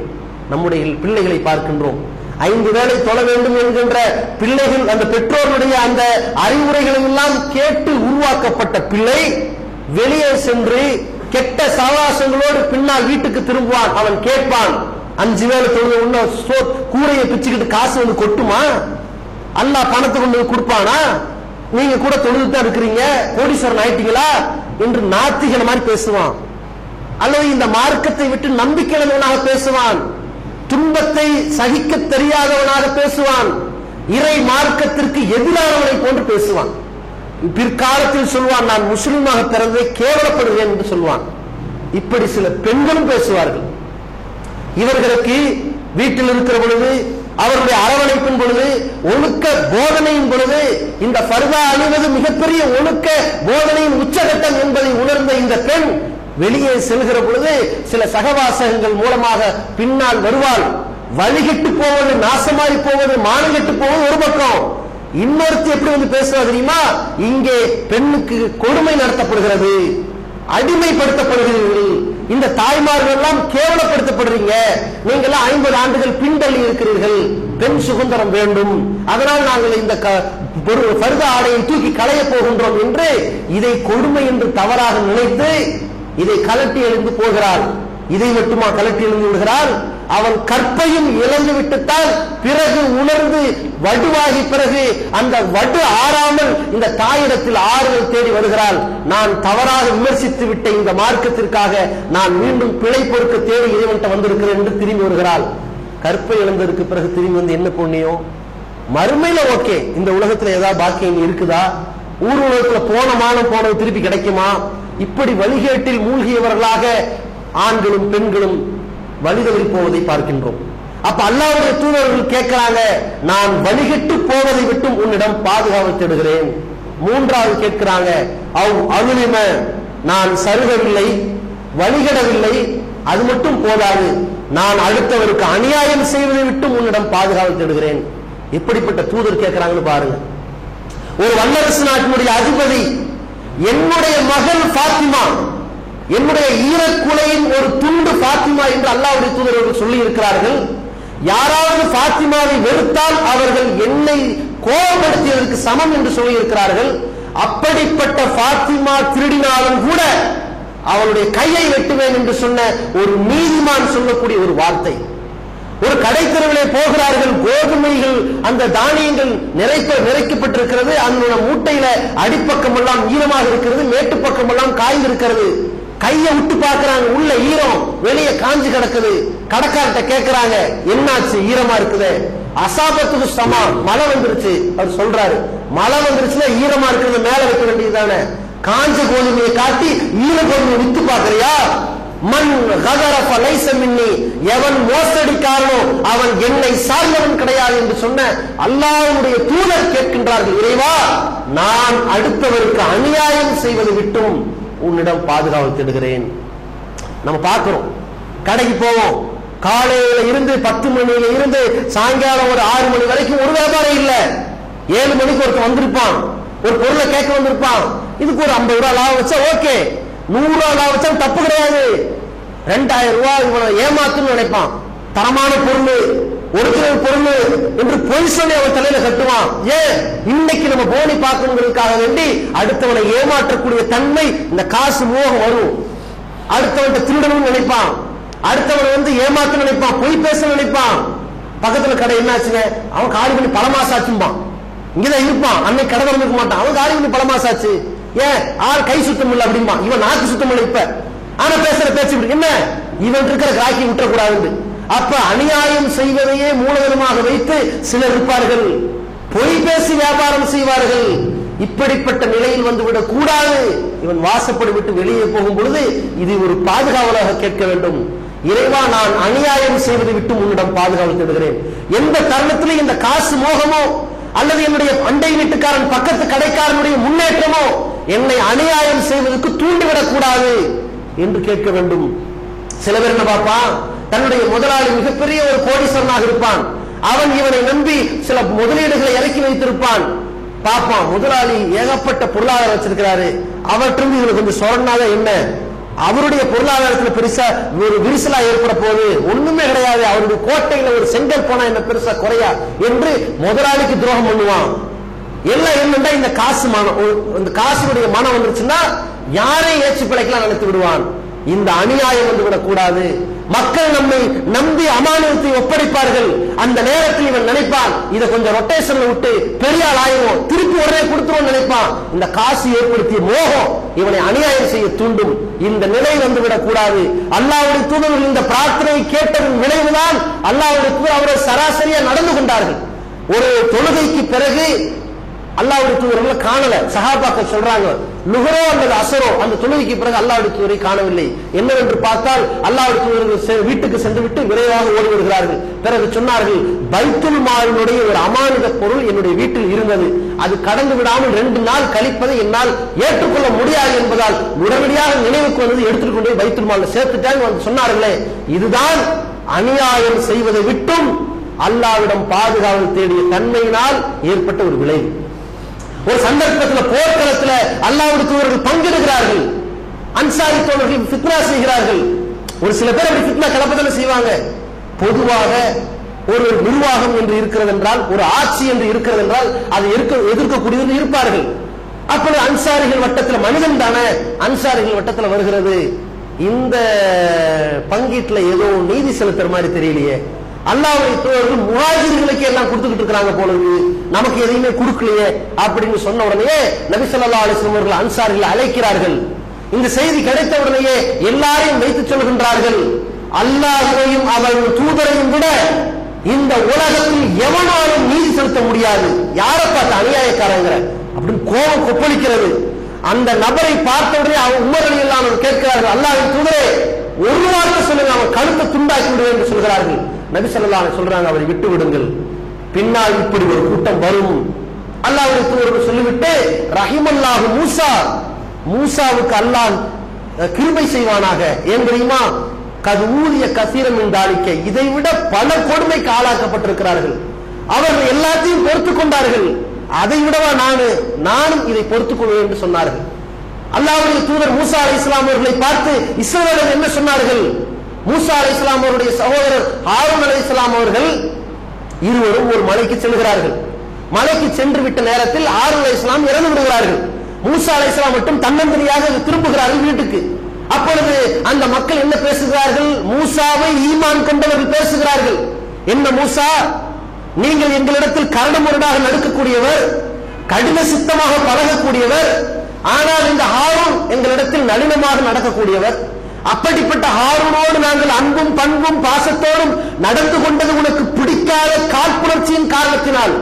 நம்முடைய பிள்ளைகளை பார்க்கின்றோம். 5 வேளை தொழ வேண்டும் என்கின்ற பிள்ளைகள், அந்த பெற்றோருடைய அந்த அறிவுரைகளை எல்லாம் கேட்டு உருவாக்கப்பட்ட பிள்ளை வெளியே சென்று கெட்ட சவாசங்களோடு பின்னால் வீட்டுக்கு திரும்புவான். அவன் கேட்பான், 5 வேளை தொழுது உள்ள கூரையை பிச்சுக்கிட்டு காசு வந்து கொட்டுமா? அல்லாஹ் பணத்தை கொண்டு கொடுப்பானா? நீங்க கூட தொழுதுதான் இருக்கிறீங்க, கோடீஸ்வரன் ஆயிட்டீங்களா என்று நாத்திகன மாதிரி பேசுவான். அல்லது இந்த மார்க்கத்தை விட்டு நம்பிக்கையாளவனாக பேசுவான், துன்பத்தை சகிக்க தெரியாதவனாக பேசுவான், இறை மார்க்கத்திற்கு எதிரானவனை போன்று பேசுவான். பிற்காலத்தில் சொல்வான், நான் முஸ்லிமாக பிறந்ததை கேவலப்படுகிறேன் என்று சொல்வான். இப்படி சில பெண்களும் பேசுவார்கள். இவர்களுக்கு வீட்டில் இருக்கிற பொழுது, அவருடைய அரவணைப்பின் பொழுது, ஒழுக்க போதனையின் பொழுது, இந்த ஃபர்தா அணிவது மிகப்பெரிய ஒழுக்க போதனையின் உச்சகட்டம் என்பதை உணர்ந்த இந்த பெண் வெளியே செல்கிற பொழுது சில சகவாசகங்கள் மூலமாக பின்னால் வருவாள். வழிகிட்டு போவது, நாசமாய் போவது, மானங்கெட்டு போவது ஒரு பக்கம். இன்னொருத்தி எப்படி வந்து பேசுவா தெரியுமா? இங்கே பெண்ணுக்கு கொடுமை நடத்தப்படுகிறது, அடிமைப்படுத்தப்படுகிறீர்கள், இந்த தாய்மார்கள் எல்லாம் கேவலப்படுத்தப்படுறீங்க, நீங்க எல்லாம் 50 ஆண்டுகள் பின்தள்ளி இருக்கிறீர்கள், பெண் சுதந்திரம் வேண்டும், அதனால் நாங்கள் இந்த ஃபர்தா ஆடையை தூக்கி களைய போகின்றோம் என்று இதை கொடுமை என்று தவறாக நினைத்து இதை கலட்டி எழுந்து போகிறாள். இதை மட்டுமா கலட்டி எழுந்து விடுகிறாள்? அவன் கற்பையும் இழந்து விட்டுத்தான் பிறகு உணர்ந்து வடுவாகி பிறகு அந்த வடு ஆறாமல் இந்த தாயிடத்தில் ஆறுதல் தேடி வருகிறாள். நான் தவறாக விமர்சித்து விட்ட இந்த மார்க்கத்திற்காக நான் மீண்டும் பிழை பொறுக்க தேடி இறைவன்ட்ட வந்திருக்கிறேன் என்று திரும்பி வருகிறாள். கற்பை இழந்ததற்கு பிறகு திரும்பி வந்து என்ன புண்ணியம்? மறுமையில ஓகே, இந்த உலகத்துல ஏதாவது பாக்கியம் இருக்குதா? ஊர் உலகத்துல போனது திருப்பி கிடைக்குமா? இப்படி வழிகேட்டில் மூழ்கியவர்களாக ஆண்களும் பெண்களும் வழிதவறி போவதை பார்க்கின்றோம். அப்ப அல்லாஹ்வுடைய தூதர்கள் கேட்கிறாங்க, நான் வழிகட்டு போவதை விட்டும் உன்னிடம் பாதுகாவல் தேடுகிறேன். மூன்றாவது கேட்கிறாங்க, அவுலிம, நான் சருகவில்லை, வழிகடவில்லை, அது மட்டும் போதாது, நான் அடுத்தவருக்கு அநியாயம் செய்வதை விட்டும் உன்னிடம் பாதுகாவல் தேடுகிறேன். எப்படிப்பட்ட தூதர் கேட்கிறாங்கன்னு பாருங்க. ஒரு வல்லரசு நாட்டினுடைய அதிபதி, என்னுடைய மகள் பாத்திமா, என்னுடைய ஈரக்குலையின் ஒரு துண்டு பாத்திமா என்று அல்லாஹ்வுடைய தூதர்கள் சொல்லி இருக்கிறார்கள். யாராவது பாத்திமாவை வெறுத்தால் அவர்கள் என்னை கோபப்படுத்தியதற்கு சமம் என்று சொல்லி இருக்கிறார்கள். அப்படிப்பட்ட பாத்திமா திருடினாலும் கூட அவளுடைய கையை வெட்டுவேன் என்று சொன்ன ஒரு நீதிமான் சொல்லக்கூடிய ஒரு வார்த்தை. ஒரு கடைத்தெருவிலே போகிறார்கள், கோதுமைகள், அந்த தானியங்கள் நிறைக்கப்பட்டிருக்கிறது, அந்த மூட்டையில அடிப்பக்கம் எல்லாம் ஈரமாக இருக்கிறது, மேட்டு பக்கம் எல்லாம் காய்ந்து இருக்கிறது. கையை விட்டு பார்க்கிறாங்க, உள்ள ஈரம், வெளியே காஞ்சு கிடக்குது. கடைக்கார்ட்ட கேட்கிறாங்க, என்னாச்சு, ஈரமா இருக்குது? அசாபத்துக்கு சமா, மழை வந்துருச்சு. அவர் சொல்றாரு, மழை வந்துருச்சுன்னா ஈரமா இருக்கிறது மேல வைக்க வேண்டியதுதானே, காஞ்ச கோதுமையை காட்டி ஈர கோதுமையை வித்து பாக்குறியா? மண் கதரஃப லைஸ மின்னி, எவன் மோசடிக்காரனோ அவன் என்னை சார்ந்தவன் கிடையாது என்று சொன்ன அல்லாஹ்வுடைய தூதர் கேட்கின்றார்கள், இறைவா, நான் அடுத்தவருக்கு அநியாயம் செய்வதை விட்டும் உன்னிடம் பாதுகாவல் தேடுகிறேன். நம்ம பார்க்கிறோம், கடைக்கு போவோம், காலையில இருந்து 10 மணியில இருந்து சாயங்காலம் ஒரு 6 மணி வரைக்கும் ஒரு வியாபாரம் இல்ல. 7 மணிக்கு ஒருத்தர் வந்திருப்பான், ஒரு பொருளை கேட்க வந்திருப்பான், இதுக்கு ஒரு 50 ரூபாய் லாபம் வச்சா ஓகே, 100 ரூபாய் லாபம் வச்சா தப்பு கிடையாது. 2000 ரூபாய் இவனை ஏமாத்துன்னு நினைப்பான். தரமான பொருள், ஒரிஜினல் பொருள் என்று பொய் சொல்லி அவன் தலையில கட்டுவான். ஏன்? இன்னைக்கு நம்ம போனி பார்க்கணுங்கிறதுக்காக வேண்டி அடுத்தவனை ஏமாற்றக்கூடிய தன்மை, இந்த காசு மோகம் வரும். அடுத்தவன் திருடணும்னு நினைப்பான், அடுத்தவன் ஏமாத்த நினைப்பான், பொய் பேச நினைப்பான். பக்கத்துல கடை என்னாச்சுங்க, அவன் காலி பண்ணி பல மாசம் ஆச்சும்பான். இங்கதான் இருப்பான், அன்னைக்கு கடை திறந்துக்க மாட்டான், அவன் காலி பண்ணி பல மாசம் ஆச்சு. ஏன் ஆள் கை சுத்தம் இல்ல அப்படிமா, இவன் நாக்கு சுத்தம் இல்ல இப்ப, ஆனா பேசுற பேச்சு என்ன, இவன் இருக்கிற கிராக்கி விட்டுறக்கூடாது. அப்ப அநியாயம் செய்வதையே மூலதனமாக வைத்து சிலர் இருப்பார்கள், பொய் பேசி வியாபாரம் செய்வார்கள். இப்படிப்பட்ட நிலையில் வந்துவிடக் கூடாது. இவன் வாசப்படி விட்டு வெளியே போகும் பொழுது இது ஒரு பாதுகாவலாக கேட்க வேண்டும். இறைவா, நான் அநியாயம் செய்வதை விட்டு உன்னிடம் பாதுகாவல் தேடுகிறேன். எந்த தருணத்திலும் இந்த காசு மோகமோ அல்லது என்னுடைய அண்டை வீட்டுக்காரன் பக்கத்து கடைக்காரனுடைய முன்னேற்றமோ என்னை அநியாயம் செய்வதற்கு தூண்டிவிடக் கூடாது என்று கேட்க வேண்டும். சில பேர் என்ன பாப்பா, தன்னுடைய முதலாளி மிகப்பெரிய ஒரு கோடீஸ்வரனாக இருப்பான், அவன் இவனை நம்பி சில முதலீடுகளை இறக்கி வைத்திருப்பான். பாப்பான் முதலாளி ஏகப்பட்ட பொருளாதாரம் வச்சிருக்கிறாரு, அவற்றிலிருந்து இதுல கொஞ்சம் சொரணாத என்ன, அவருடைய பொருளாதாரத்தில் பெருசா ஒரு விரிசலா ஏற்பட போது ஒண்ணுமே கிடையாது, அவருடைய கோட்டையில ஒரு செங்கல் போனா என்ன பெருசா குறையா என்று முதலாளிக்கு துரோகம் பண்ணுவான். எல்லாம் என்னண்டா இந்த காசு மனம், இந்த காசுடைய மனம் வந்துருச்சுன்னா யாரையும் ஏற்றி பிழைக்கலாம் நினைத்து விடுவான். இந்த அநியாயம் வந்து விடக்கூடாது. மக்கள் நம்மை நம்பி அமானியத்தை ஒப்படைப்பார்கள். அந்த நேரத்தில் இவன் நினைப்பான், இதை கொஞ்சம் ரொட்டேஷன்ல விட்டு பெரிய ஆள் ஆயிரும், திருப்பி உடனே கொடுத்துருவோம் நினைப்பான். இந்த காசு ஏற்படுத்திய மோகம் இவனை அநியாயம் செய்ய தூண்டும். இந்த நிலை வந்து விடக்கூடாது. அல்லாஹ்வுடைய தூதர்கள் இந்த பிரார்த்தனை கேட்டதன் விளைவுதான் அல்லாஹ்வுடைய தூதர் அவர்கள் சராசரியா நடந்து கொண்டார்கள். ஒரு தொழுகைக்கு பிறகு அல்லாஹ்வுடைய தூதர்களை காணல, சஹாபாக்கள் சொல்றாங்க, லுஹரோ அல்லது அசரோ அந்த தொழுகைக்கு பிறகு அல்லாஹ்வுடைய தூதரை காணவில்லை. என்னவென்று பார்த்தால் அல்லாஹ்வுடைய தூதர்கள் வீட்டுக்கு சென்று விட்டு விரைவாக ஓடி வருகிறார்கள். பிறகு சொன்னார்கள், பைத்துல் மாலினுடைய ஒரு அமானித பொருள் என்னுடைய வீட்டில் இருந்தது, அது கடந்து விடாமல் 2 நாள் கழிப்பதை என்னால் ஏற்றுக்கொள்ள முடியாது என்பதால் உடனடியாக நினைவுக்கு வந்தது, எடுத்துட்டு கொண்டு பைத்துல் மாலில் சேர்த்துட்டாங்க. சொன்னார்களே, இதுதான் அநியாயம் செய்வதை விட்டும் அல்லாஹ்விடம் பாதுகாவல் தேடிய தன்மையினால் ஏற்பட்ட ஒரு விளைவு. ஒரு சந்தர்ப்பத்தில் போர்க்களத்தில் அல்லாஹ்வுடைய தூதர்கள் பங்கெடுக்கிறார்கள், அன்சாரி தோழர்கள் ஃபித்னா செய்கிறார்கள். ஒரு சில பேர் அப்படி ஃபித்னா கலப்பதனை செய்வாங்க. பொதுவாக ஒரு நிர்வாகம் என்று இருக்கிறது என்றால், ஒரு ஆட்சி என்று இருக்கிறது என்றால் அதை எதிர்க்கக்கூடியவர்கள் இருப்பார்கள். அப்பொழுது அன்சாரிகள் வட்டத்தில், மனிதன் தானே அன்சாரிகள் வட்டத்தில் வருகிறது, இந்த பங்கீட்டுல ஏதோ நீதி செலுத்துற மாதிரி தெரியலையே, அல்லாஹ்வுடைய தூதர்கள் முஹாஜிர்களுக்கு எல்லாம் கொடுத்துக்கிட்டு இருக்காங்க போலது, நமக்கு எதையுமே கொடுக்கலையே அப்படின்னு சொன்ன உடனே நபி ஸல்லல்லாஹு அலைஹி வஸல்லம் அவர்கள் அன்சாரிகளை அழைக்கிறார்கள். இந்த செய்தி கிடைத்த உடனே எல்லாரையும் வைத்து சொல்கின்றார்கள், அல்லாஹ்வையும் அவன் தூதரையும் விட இந்த உலகத்தில் எவனாலும் நீதி செலுத்த முடியாது, யாரை பார்த்து அநியாயக்காரங்கிற அப்படின்னு கோபம் கொப்பளிக்கிறது. அந்த நபரை பார்த்த உடனே அவன் உமர் ரலியல்லாஹு அன்ஹு கேட்கிறார்கள், அல்லாஹ்வின் தூதரே ஒரு வார்த்தை சொல்லுங்க, அவன் கழுத்தை துண்டாக்கி விடுவேன் என்று சொல்கிறார்கள். நபி ஸல்லல்லாஹு அலைஹி சொல்றாங்க, அவரை விட்டு விடுங்கள், பின்னால் இப்படி ஒரு கூட்டம் வரும். அல்லாஹ்வுடைய தூதர் சொல்லிவிட்டு, ரஹிமல்லாஹு மூசா, மூசாவுக்கு அல்லாஹ் கிருபை செய்வானாக. ஏன் தெரியுமா, கது ஊதிய கசீரம் என்றாலிக்க, இதை விட பல கொடுமைக்கு ஆளாக்கப்பட்டிருக்கிறார்கள், அவர்கள் எல்லாத்தையும் பொறுத்துக் கொண்டார்கள், அதை விடவா நானும் இதை பொறுத்துக் கொள்வேன் என்று சொன்னார்கள். அல்லாஹ்வுடைய தூதர் மூசா அலைஹிஸ்ஸலாம் அவர்களை பார்த்து இஸ்ரவேலர்கள் என்ன சொன்னார்கள்? மூசா அலைஹிஸ்ஸலாம் அவருடைய சகோதரர் ஹாரூன் அலைஹிஸ்ஸலாம் அவர்கள் இருவரும் ஒரு மலைக்கு செல்கிறார்கள். மலைக்கு சென்று விட்ட நேரத்தில் ஹாரூன் அலைஹிஸ்ஸலாம் இறந்து விடுகிறார்கள். மூசா அலைஹிஸ்ஸலாம் மட்டும் தன்னந்தனியாக திரும்புகிறார்கள் வீட்டுக்கு. அப்பொழுது அந்த மக்கள் என்ன பேசுகிறார்கள்? மூசாவை ஈமான் கொண்டவர்கள் பேசுகிறார்கள். என்ன மூசா, நீங்கள் எங்களிடத்தில் கரடுமுரடாக நடக்கக்கூடியவர், கடின சித்தமாக பழகக்கூடியவர், ஆனால் இந்த ஹாரூன் எங்களிடத்தில் நளினமாக நடக்கக்கூடியவர், அப்படிப்பட்ட ஹாரூனோடு நாங்கள் அன்பும் பண்பும் பாசத்தோடும் நடந்து கொண்டது உனக்கு பிடிக்காத காழ்ப்புணர்ச்சியின் காரணத்தினால்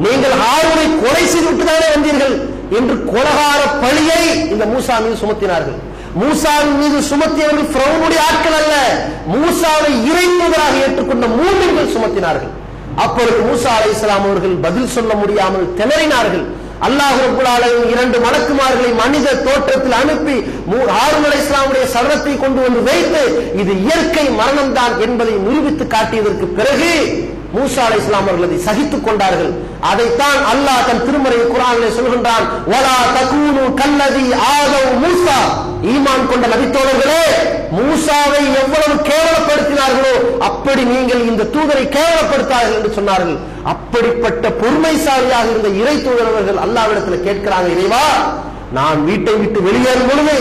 நீங்கள் ஹாரூனை கொலை செய்துவிட்டுதானே வந்தீர்கள் என்று கொலகார பழியை இந்த மூசா மீது சுமத்தினார்கள். மூசாவின் மீது சுமத்தியவர்கள் ஃபிரௌனுடைய ஆட்கள் அல்ல, மூசாவை இறைவனாக ஏற்றுக்கொண்ட மூமின்கள் சுமத்தினார்கள். அப்பொழுது மூசா அலைஹிஸ்ஸலாம் அவர்கள் பதில் சொல்ல முடியாமல் திணறினார்கள். அல்லாஹ் ரப்பல் ஆலமீன் 2 மலக்குமார்களை மனித தோற்றத்தில் அனுப்பி ஹாரூன் அலைஹிஸ்ஸலாமுடைய சர்வத்தை கொண்டு வந்து வைத்து இது இயற்கை மரணம் தான் என்பதை நிரூபித்து காட்டியதற்கு பிறகு மூசா அலைஹிஸ்ஸலாம் அவர்கள் அதை சகித்துக் கொண்டார்கள். அதைத்தான் அல்லாஹ் தன் திருமறை குர்ஆனிலே சொல்கின்றான், வலா தகூனு கல்லதி ஆதவ் மூசா, ஈமான் கொண்ட நபித்தோழர்களே, மூசாவை எவ்வளவு கேவலப்படுத்தினார்களோ அப்படி நீங்கள் இந்த தூதரை கேவலப்படுத்தார்கள் என்று சொன்னார்கள். அப்படிப்பட்ட பொறுமைசாலியாக இருந்த இறை தூதரவர்கள் அல்லாஹ்விடத்தில் கேட்கிறாங்க, இறைவா, நான் வீட்டை விட்டு வெளியேறும் பொழுது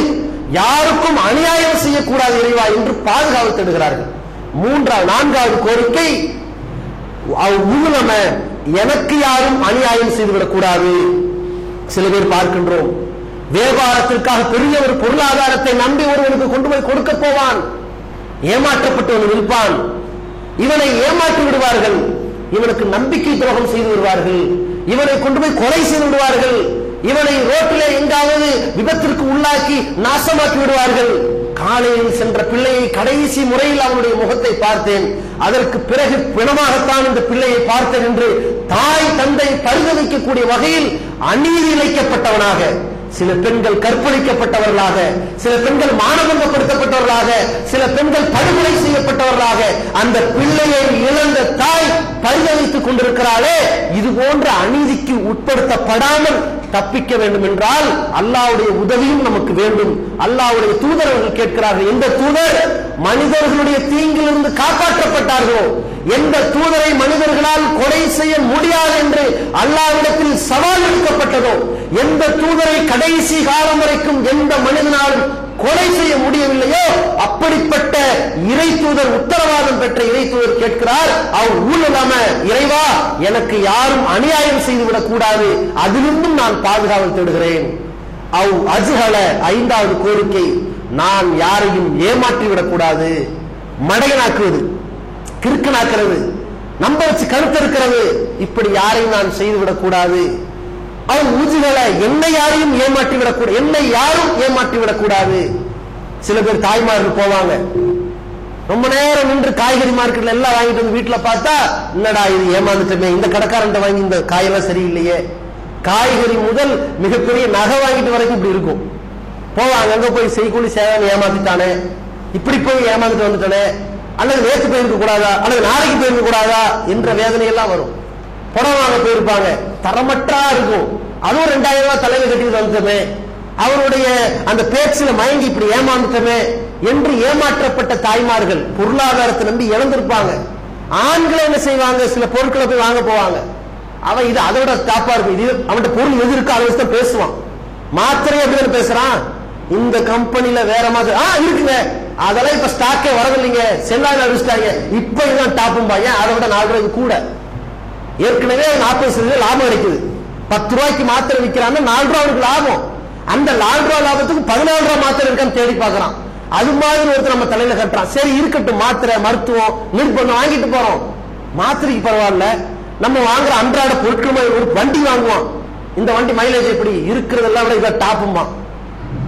யாருக்கும் அநியாயம் செய்யக்கூடாது இறைவா என்று பாதுகாவல் தேடுகிறார்கள். 4வது கோரிக்கை, எனக்கு யாரும் அநியாயம் செய்துவிடக் கூடாது. சில பேர் பார்க்கின்றோம், வியாபாரத்திற்காக பெரிய ஒரு பொருளாதாரத்தை நம்பி ஒருவனுக்கு கொண்டு போய் கொடுக்க போவான். ஏமாற்றப்பட்டவன் இருப்பான். இவனை ஏமாற்றி விடுவார்கள். இவனுக்கு நம்பிக்கை துரோகம் செய்து விடுவார்கள். இவனை கொண்டு போய் கொலை செய்து விடுவார்கள். இவனை ரோட்டிலே எங்காவது விபத்திற்கு உள்ளாக்கி நாசமாக்கி விடுவார்கள். காலையில் சென்ற பிள்ளையை கடைசி முறையில் அவனுடைய முகத்தை பார்த்தேன். அதற்கு பிறகு பிணமாகத்தான் இந்த பிள்ளையை பார்த்தேன் என்று தாய் தந்தை பரிதவிக்கக்கூடிய வகையில் அநீதி இழைக்கப்பட்டவனாக, சில பெண்கள் கற்பழிக்கப்பட்டவர்களாக, சில பெண்கள் மானபங்கப்படுத்தப்பட்டவர்களாக, சில பெண்கள் படுகொலை செய்யப்பட்டவர்களாக அந்த பிள்ளையை இழந்த தாய் பரிதவித்துக் கொண்டிருக்கிறாளே, இது போன்ற அநீதிக்கு உட்படுத்தப்படாமல் தப்பிக்க வேண்டும் என்றால் அல்லாஹ்வுடைய உதவியும் நமக்கு வேண்டும். அல்லாஹ்வுடைய தூதர்கள் கேட்கிறார்கள், எந்த தூதர் மனிதர்களுடைய தீங்கிலிருந்து காப்பாற்றப்பட்டார்களோ, எந்த தூதரை மனிதர்களால் கொலை செய்ய முடியாது என்று அல்லாஹ்விடத்தில் சவால் விடுக்கப்பட்டதோ, எந்த தூதரை கடைசி காலம் வரைக்கும் எந்த மனிதனாலும் கொலை செய்ய முடியவில்லையோ, அப்படிப்பட்ட இறை தூதர், உத்தரவாதம் பெற்ற இறை தூதர் கேட்கிறார், அவர் ஊழலாம இறைவா, எனக்கு யாரும் அநியாயம் செய்துவிடக் கூடாது, அதிலிருந்தும் நான் பாதுகாவல் தேடுகிறேன். அவ் அஜ்ஹல, ஐந்தாவது கோரிக்கை, நான் யாரையும் ஏமாற்றிவிடக் கூடாது. மடையனாக்குவது, கிறுக்கனாக்குறது, நம்ப வச்சு கருத்திருக்கிறது, இப்படி யாரையும் நான் செய்துவிடக் கூடாது. அவன் ஊஜிகளை, என்னை யாரையும் ஏமாற்றிவிடக் கூடாது, என்னை யாரும் ஏமாற்றிவிடக் கூடாது. சில பேர் தாய்மார்கள் போவாங்க, ரொம்ப நேரம் நின்று காய்கறி மார்க்கெட்ல எல்லாம் வாங்கிட்டு வந்து வீட்டுல பார்த்தா, என்னடா இது ஏமாந்துட்டமே, இந்த கடைக்காரன் வாங்கி இந்த காயெல்லாம் சரியில்லையே. காய்கறி முதல் மிகப்பெரிய நகை வாங்கிட்டு வரைக்கும் இப்படி இருக்கும். போவாங்க, அங்க போய் செய்கூலி சேவை ஏமாத்திட்டானே, இப்படி போய் ஏமாந்துட்டு வந்துட்டானே, அல்லது நேற்று போயிருக்க கூடாதா, அல்லது நாளைக்கு போயிருக்க கூடாதா என்ற வேதனை எல்லாம் வரும். படம் வாங்க போயிருப்பாங்க, தரமற்றா இருக்கும், அதுவும் 2000 ரூபாய் தலைமை கட்டிட்டு வந்துட்டமே, அவருடைய அந்த பேச்சில மயங்கி இப்படி ஏமாந்துட்டமே என்று ஏமாற்றப்பட்ட தாய்மார்கள் பொருளாதாரத்தை நம்பி இழந்திருப்பாங்க. ஆண்களை என்ன செய்வாங்க, சில பொருட்களை போய் வாங்க போவாங்க, அவன் இது அதோட தாப்பா இருக்கும், இது அவன்கிட்ட பொருள் எது இருக்கோ அதை வச்சு தான் பேசுவான். மாத்திரை அப்படின்னு பேசுறான், இந்த கம்பெனில வேற மாதிரி இருக்குங்க, அதெல்லாம் இப்ப ஸ்டாக்கே வரதில்லைங்க, செல்லாத அடிச்சிட்டாங்க, இப்ப இதுதான் டாப்பும் பாங்க, அதை விட 4 ரூபாய்க்கு கூட. ஏற்கனவே 40% லாபம் கிடைக்குது. 10 ரூபாய்க்கு மாத்திரை விற்கிறான்னு 4 ரூபாய்க்கு லாபம். அந்த 4 ரூபாய் லாபத்துக்கு 14 ரூபாய் மாத்திரை இருக்கான்னு தேடி பார்க்கறான். அது மாதிரி ஒருத்தர் நம்ம தலையில கட்டுறான். சரி இருக்கட்டும், மாத்திரை மருத்துவம் நிர்பந்தம் வாங்கிட்டு போறோம். மாத்திரைக்கு பரவாயில்ல, நம்ம வாங்குற அன்றாட பொருட்கள் ஒரு வண்டி வாங்குவோம், இந்த வண்டி மைலேஜ் எப்படி இருக்கிறதெல்லாம் விட இதை டாப்புமா.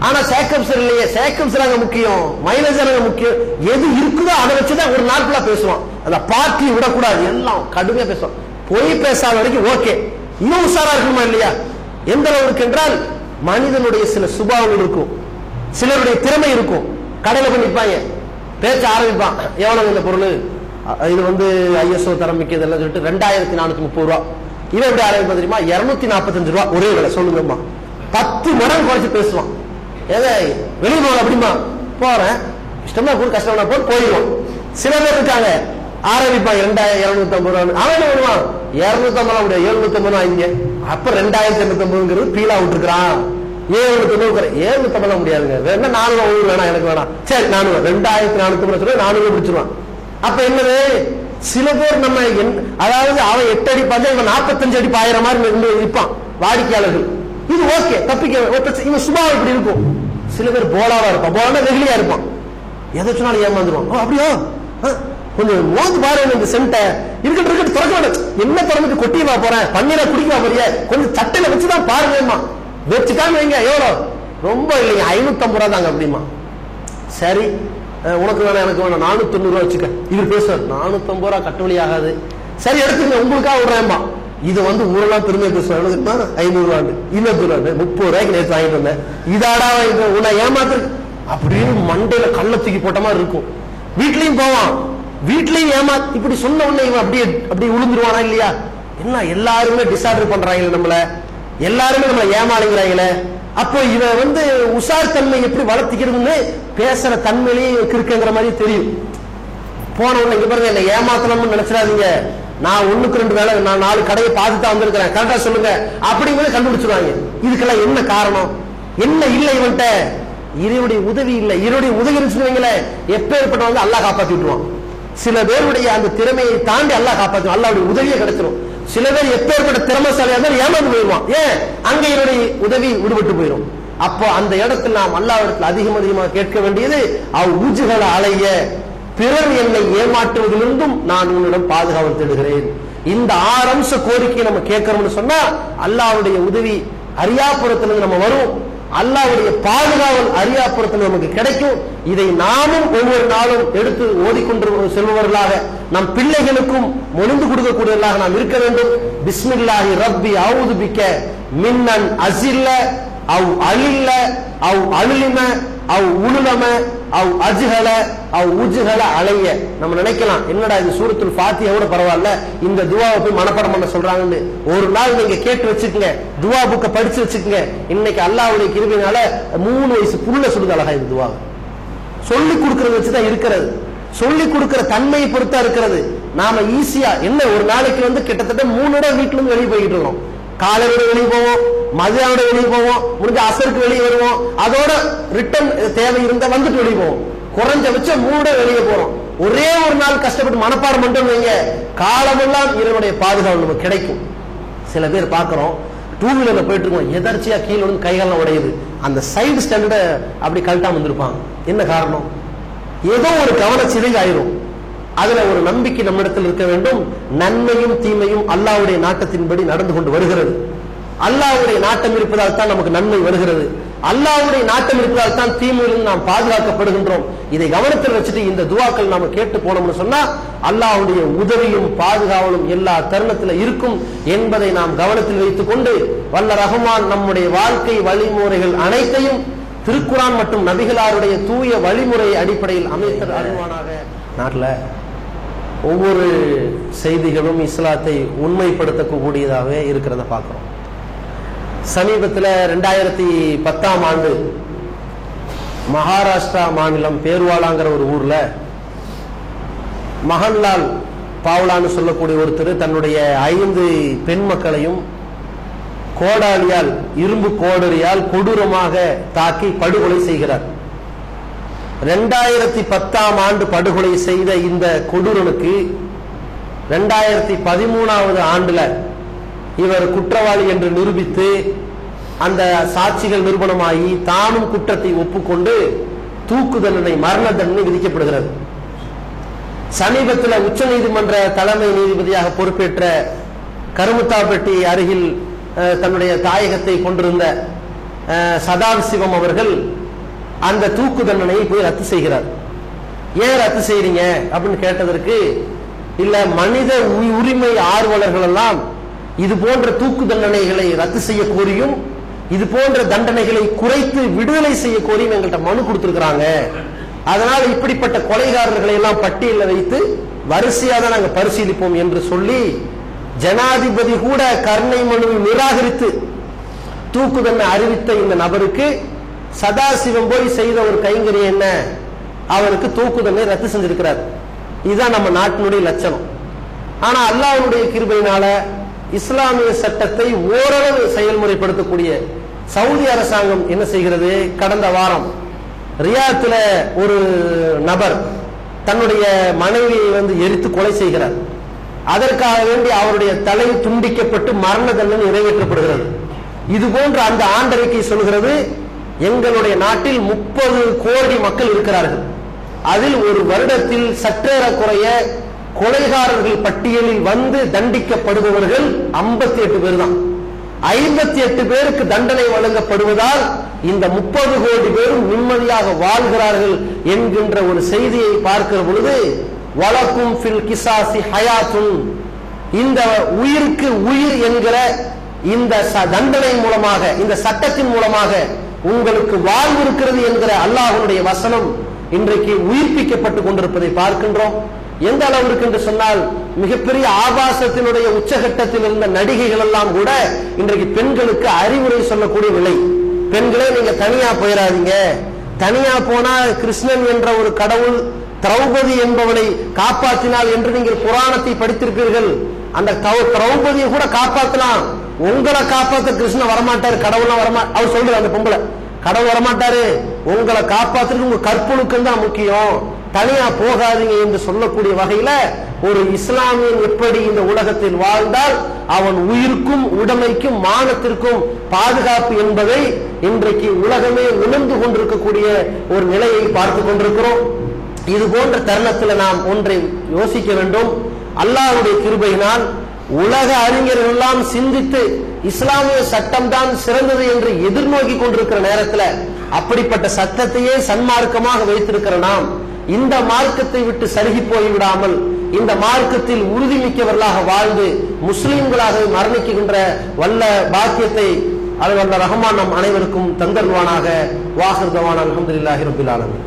ஆனா சேக்கப்ஸ் இல்லையே, சேக்கப்ஸ் முக்கியம், மைலேஜ் முக்கியம், எது இருக்குதோ அதை வச்சுதான் ஒரு நாள் ஃபுல்லா பேசுவான். அந்த பார்ட்டி விடக்கூடாது, எல்லாம் கடுமையா பேசுவான். பொய் பேசாத வரைக்கும் ஓகே, இன்னும் உஷாரா இருக்குமா இல்லையா? எந்த அளவுக்கு என்றால் மனிதனுடைய சில சுபாவங்கள் இருக்கும், சிலருடைய திறமை இருக்கும். கடையில போய் நிற்பாங்க, பேச்ச ஆரம்பிப்பான், எவ்வளவு இந்த பொருள், இது வந்து ISO தரம் மிக்கது எல்லாம் சொல்லிட்டு 2430 ரூபா. இவன் எப்படி ஆரம்பிப்பா தெரியுமா, 245 ரூபா ஒரே விலை சொல்லுங்கம்மா, 10 மடங்கு குறைச்சு பேசுவான். ஏதா வெளியே போகல, அப்படிமா போறேன், இஷ்டமா கூட கஷ்டம்னா போயிடுவோம். சில பேர் இருக்காங்க ஆரம்பிப்பான் 2250 ரூபா, அவன் என்ன பண்ணுவான் 250 முடியாது 750 ரூபா இங்க, அப்ப 2250 பீலா விட்டுருக்கான். 750 முடியாதுங்க, வேணா 400 வேணாம், எனக்கு வேணாம், சரி 400, 2450 சொல்லி 400 பிடிச்சிருவான். அப்ப என்னது, சில பேர் நம்ம அதாவது அவன் 8 அடி பாஞ்சா இவன் 45 அடி பாயிற மாதிரி இருப்பான் வாடிக்கையாளர்கள். இது ஓகே, தப்பிக்க, இவன் சுபாவம் இப்படி இருக்கும். சில பேர் போலாவா இருப்பான், போலா வெகுளியா இருப்பான், எதை சொன்னாலும் ஏமாந்துருவான். அப்படியோ கொஞ்சம் மோந்து பாரு, இந்த சென்ட இருக்கட்டும் திறக்க வேண்டாம், என்ன திறந்துட்டு கொட்டியவா போறேன், பன்னீரை குடிக்கவா போறிய, கொஞ்சம் சட்டையில வச்சுதான் பாருங்கம்மா, வச்சுக்காம வைங்க, எவ்வளோ, ரொம்ப இல்லைங்க 550 ரூபா தாங்க அப்படிமா. சரி உனக்கு வேணாம் எனக்கு வேணாம் 490 ரூபா வச்சுக்க. இது பேசுவார் 450 ரூபா கட்டுவழி ஆகாது, சரி எடுத்துங்க உங்களுக்காக விடுறேன்மா. இது வந்து ஊரெல்லாம் பெருமையா பேசுவாங்க, 500 ரூபாண்டு, 200 ரூபாண்டு, 30 ரூபாய்க்கு நேற்று வாங்கிட்டு வந்தேன், இதாடா வாங்கிட்டு உன்னை ஏமாத்து அப்படின்னு மண்டையில கள்ள தூக்கி போட்ட மாதிரி இருக்கும். வீட்லயும் போவான், வீட்லயும் இப்படி சொன்ன உடனே இவன் அப்படியே உளுந்துருவானா இல்லையா? என்ன எல்லாருமே டிசார்டர் பண்றாங்களே, நம்மள எல்லாருமே நம்மள ஏமாளிங்கிறாங்களே. அப்போ இவன் வந்து உஷார் தன்மை எப்படி வளர்த்திக்கிறதுன்னு பேசுற தன்மையிலேயே இருக்குங்கிற மாதிரி தெரியும். போன உடனே இங்க பாருங்க, என்ன ஏமாத்தணும்னு நினைச்சிடாதீங்க, நான் 1க்கு 2 வேலை, நான் 4 கடையை பார்த்துதான் வந்திருக்கிறேன், கரெக்டா சொல்லுங்க அப்படிங்கிறத கண்டுபிடிச்சிருவாங்க. இதுக்கெல்லாம் என்ன காரணம், என்ன இல்லை இவன்ட்ட, இவருடைய உதவி இல்லை. இவருடைய உதவி இருந்துச்சுன்னு எப்பேற்பட்டவங்க அல்லாஹ் காப்பாத்தி விட்டுருவான். சில பேருடைய அந்த திறமையை தாண்டி அல்லாஹ் காப்பாற்றும், அல்லாஹ்வுடைய உதவியை கிடைச்சிடும். சில பேர் எப்பேற்பட்ட திறமைசாலியா இருந்தாலும் ஏமாந்து போயிடுவான். ஏன், அங்க இவருடைய உதவி விடுபட்டு போயிடும். அப்போ அந்த இடத்தில் நாம் அல்லாஹ்விடத்தில் அதிகமாக கேட்க வேண்டியது ஊஜுகள அலைய, பிறர் என்னை ஏமாற்றுவதிலிருந்தும் நான் உன்னிடம் பாதுகாவல் தேடுகிறேன். இந்த 6 அம்ச கோரிக்கையை நம்ம கேட்கிறோம்னு சொன்னா அல்லாஹ்வுடைய உதவி அரியாபுரத்திலிருந்து நம்ம வரும், அல்லாஹ்வுடைய பாதுகாவல் அரியாபுரத்தில் நமக்கு கிடைக்கும். இதை நாமும் ஒவ்வொரு நாளும் எடுத்து ஓதிக்கொண்டு செல்பவர்களாக நம் பிள்ளைகளுக்கும் மொழிந்து கொடுக்கக்கூடியவர்களாக நாம் இருக்க வேண்டும். பிஸ்மில்லாஹி ரப்பி அஊது பிக்க மின்னன் அஸில்ல அவ் அலில்ல அவ் அலுலிம அவ் உலுலம அவ் அஜ்ஹல அவ் உஜ்ஹல அலைய. நம்ம நினைக்கலாம், என்னடா இது சூரத்துல் ஃபாத்திஹாவோட பரவாயில்ல, இந்த துஆவை போய் மனப்பாடம் பண்ண சொல்றாங்கன்னு. ஒரு நாள் நீங்க கேட்டு வச்சுக்கங்க, துஆ புக்க படிச்சு வச்சுக்கங்க. இன்னைக்கு அல்லாஹ்வுடைய கிருபையினால 3 வயசு புள்ள சொல்லுது அழகா இந்த துஆவை. சொல்லி கொடுக்கறத வச்சுதான் இருக்கிறது, சொல்லி கொடுக்கிற தன்மையை பொறுத்தா இருக்கிறது. நாம ஈஸியா என்ன ஒரு நாளைக்கு கிட்டத்தட்ட 3 இடம் வீட்டுல இருந்து வெளியே போயிட்டு இருக்கோம். காலையோட வெளியே போவோம், மதியானோட வெளியே போவோம், முடிஞ்ச அசருக்கு வெளியே வருவோம், அதோட ரிட்டர்ன் தேவை இருந்தா வந்துட்டு வெளியே போவோம். குறைஞ்சபட்சம் 3 இடம் வெளியே போறோம். ஒரே ஒரு நாள் கஷ்டப்பட்டு மனப்பாடம் மட்டும் வைங்க, காலமெல்லாம் இறைவனுடைய பாதுகாப்பு நமக்கு கிடைக்கும். சில பேர் பாக்குறோம், 2 வீலர்ல போயிட்டு இருக்கோம், எதர்ச்சியா கீழே வந்து கைகாலம் உடையுது, அந்த சைடு ஸ்டாண்ட அப்படி கழட்டாம வந்திருப்பாங்க. என்ன காரணம்? ஏதோ ஒரு கவனச்சிதை ஆயிரும். அதுல ஒரு நம்பிக்கை நம்மிடத்தில் இருக்க வேண்டும். நன்மையும் தீமையும் அல்லாஹ்வுடைய நாட்டத்தின்படி நடந்து கொண்டு வருகிறது. அல்லாஹ்வுடைய நாட்டம் இருப்பதால் தான் நமக்கு நன்மை வருகிறது. அல்லாஹ்வுடைய நாட்டம் இருப்பதால் தான் தீமையிலிருந்து நாம் பாதுகாக்கப்படுகின்றோம். இதை கவனத்தில் வச்சுட்டு இந்த துஆக்கள் நாம கேட்டு போனோம்னு சொன்னா அல்லாஹ்வுடைய உதவியும் பாதுகாவலும் எல்லா தருணத்தில் இருக்கும் என்பதை நாம் கவனத்தில் வைத்துக் கொண்டு வல்ல ரஹ்மான் நம்முடைய வாழ்க்கை வழிமுறைகள் அனைத்தையும் திருக்குரான் மற்றும் நபிகளாருடைய தூய வழிமுறை அடிப்படையில் அமைத்து அருள்வானாக. நாட்டில் ஒவ்வொரு செய்திகளும் இஸ்லாத்தை உண்மைப்படுத்தக்கூடியதாகவே இருக்கிறத பார்க்கிறோம். சமீபத்தில் 2010ஆம் ஆண்டு மகாராஷ்டிரா மாநிலம் பேர்வாலாங்கிற ஒரு ஊர்ல மகன்லால் பாவ்லான்னு சொல்லக்கூடிய ஒருத்தர் தன்னுடைய 5 பெண் மக்களையும் கோடாலியால், இரும்பு கோடரியால் கொடூரமாக தாக்கி படுகொலை செய்கிறார். 2010ஆம் ஆண்டு படுகொலை செய்த இந்த கொடூரனுக்கு 2013ஆவது ஆண்டுல இவர் குற்றவாளி என்று நிரூபித்து அந்த சாட்சிகள் நிரூபணமாகி தானும் குற்றத்தை ஒப்புக்கொண்டு தூக்கு தண்டனை, மரண தண்டனை விதிக்கப்படுகிறது. சமீபத்தில் உச்ச நீதிமன்ற தலைமை நீதிபதியாக பொறுப்பேற்ற கருமுத்தாப்பட்டி அருகில் தன்னுடைய தாயகத்தை கொண்டிருந்த சதாசிவம் அவர்கள் அந்த தூக்கு தண்டனையை போய் ரத்து செய்கிறார். ஏன் ரத்து செய்றீங்க அப்படின்னு கேட்டதற்கு, இல்ல மனித உரிமை ஆர்வலர்கள் எல்லாம் இது போன்ற தூக்கு தண்டனைகளை ரத்து செய்ய கோரியும் இது போன்ற தண்டனைகளை குறைத்து விடுதலை செய்ய கோரியும் எங்கள்கிட்ட மனு கொடுத்திருக்கிறாங்க. அதனால இப்படிப்பட்ட கொலைகாரர்களை எல்லாம் பட்டியலில் வைத்து வரிசையாக நாங்க பரிசீலிப்போம் என்று சொல்லி ஜனாதிபதி கூட கருணை மனுவை நிராகரித்து தூக்கு தண்டனை அறிவித்த இந்த நபருக்கு சதாசிவம் போய் செய்த ஒரு கைங்கரியம் என்ன, அவருக்கு தூக்கு தண்டனை ரத்து செஞ்சிருக்கிறார். இதுதான் நம்ம நாட்டினுடைய லட்சணம். ஆனா அல்லாஹ்வுடைய கிருபையினால இஸ்லாமிய சட்டத்தை ஓரளவு செயல்முறைப்படுத்தக்கூடிய சவுதி அரசாங்கம் என்ன செய்கிறது, கடந்த வாரம் ரியாத்துல ஒரு நபர் தன்னுடைய மனைவியை எரித்து கொலை செய்கிறார். அதற்காக வேண்டி அவருடைய தலை துண்டிக்கப்பட்டு மரண தண்டனை நிறைவேற்றப்படுகிறது. இது போன்ற அந்த ஆண்டறிக்கை சொல்கிறது, எங்களுடைய நாட்டில் 30 கோடி மக்கள் இருக்கிறார்கள். அதில் ஒரு வருடத்தில் சற்றேறக்குறைய கொலைகாரர்கள் பட்டியலில் வந்து தண்டிக்கப்படுபவர்கள் 58 பேர் தான். 58 பேருக்கு தண்டனை வழங்கப்படுவதால் இந்த 30 கோடி பேரும் நிம்மதியாக வாழ்கிறார்கள் என்கின்ற ஒரு செய்தியை பார்க்கிற பொழுது, வலக்கும் ஃபில் கிசாசி ஹயாத்துன், இந்த உயிருக்கு உயிர் என்கிற இந்த தண்டனை மூலமாக, இந்த சட்டத்தின் மூலமாக உங்களுக்கு வாழ்வு இருக்கிறது என்கிற அல்லாஹ்வுடைய வசனம் இன்றைக்கு உயிர்ப்பிக்கப்பட்டுக் கொண்டிருப்பதை பார்க்கின்றோம். எந்த அளவிற்கு என்று சொன்னால், மிகப்பெரிய ஆபாசத்தினுடைய உச்சகட்டத்தில் இருந்த நடிகைகள் எல்லாம் கூட இன்றைக்கு பெண்களுக்கு அறிவுரை சொல்லக்கூடிய நிலை. பெண்களே, நீங்க தனியா போயிடாதீங்க, தனியா போனா கிருஷ்ணன் என்ற ஒரு கடவுள் திரௌபதி என்பவனை காப்பாற்றினாள் என்று நீங்கள் புராணத்தை படித்திருப்பீர்கள். அந்த திரௌபதியை கூட காப்பாற்றலாம், உங்களை காப்பாற்ற கிருஷ்ணன் வரமாட்டாரு, கடவுள் வரமாட்டார். அவர் சொல்றாரு, அந்த பொம்பளை, கடவுள் வரமாட்டாரு, உங்களை காப்பாற்றுறது உங்க கற்பொழுக்கம் தான் முக்கியம், தனியா போகாதீங்க என்று சொல்லக்கூடிய வகையில ஒரு இஸ்லாமியன் எப்படி இந்த உலகத்தில் வாழ்ந்தால் அவன் உயிருக்கும் உடைமைக்கும் மானத்திற்கும் பாதுகாப்பு என்பதை இன்றைக்கு உலகமே உணர்ந்து கொண்டிருக்கக்கூடிய ஒரு நிலையை பார்த்து கொண்டிருக்கிறோம். இது போன்ற தருணத்தில் நாம் ஒன்றை யோசிக்க வேண்டும். அல்லாஹ்வுடைய கிருபையினால் உலக அறிஞர்கள் எல்லாம் சிந்தித்து இஸ்லாமிய சட்டம் தான் சிறந்தது என்று எதிர்நோக்கி கொண்டிருக்கிற நேரத்தில் அப்படிப்பட்ட சட்டத்தையே சன்மார்க்கமாக வைத்திருக்கிற நாம் இந்த மார்க்கத்தை விட்டு சருகி போய்விடாமல் இந்த மார்க்கத்தில் உறுதிமிக்கவர்களாக வாழ்ந்து முஸ்லிம்களாக மரணிக்கின்ற வல்ல பாக்கியத்தை அது வல்ல ரஹ்மான் நம் அனைவருக்கும் தந்தருவானாக. வாஹிர் தவானா அல்ஹம்துலில்லாஹி ரப்பில் ஆலமீன்.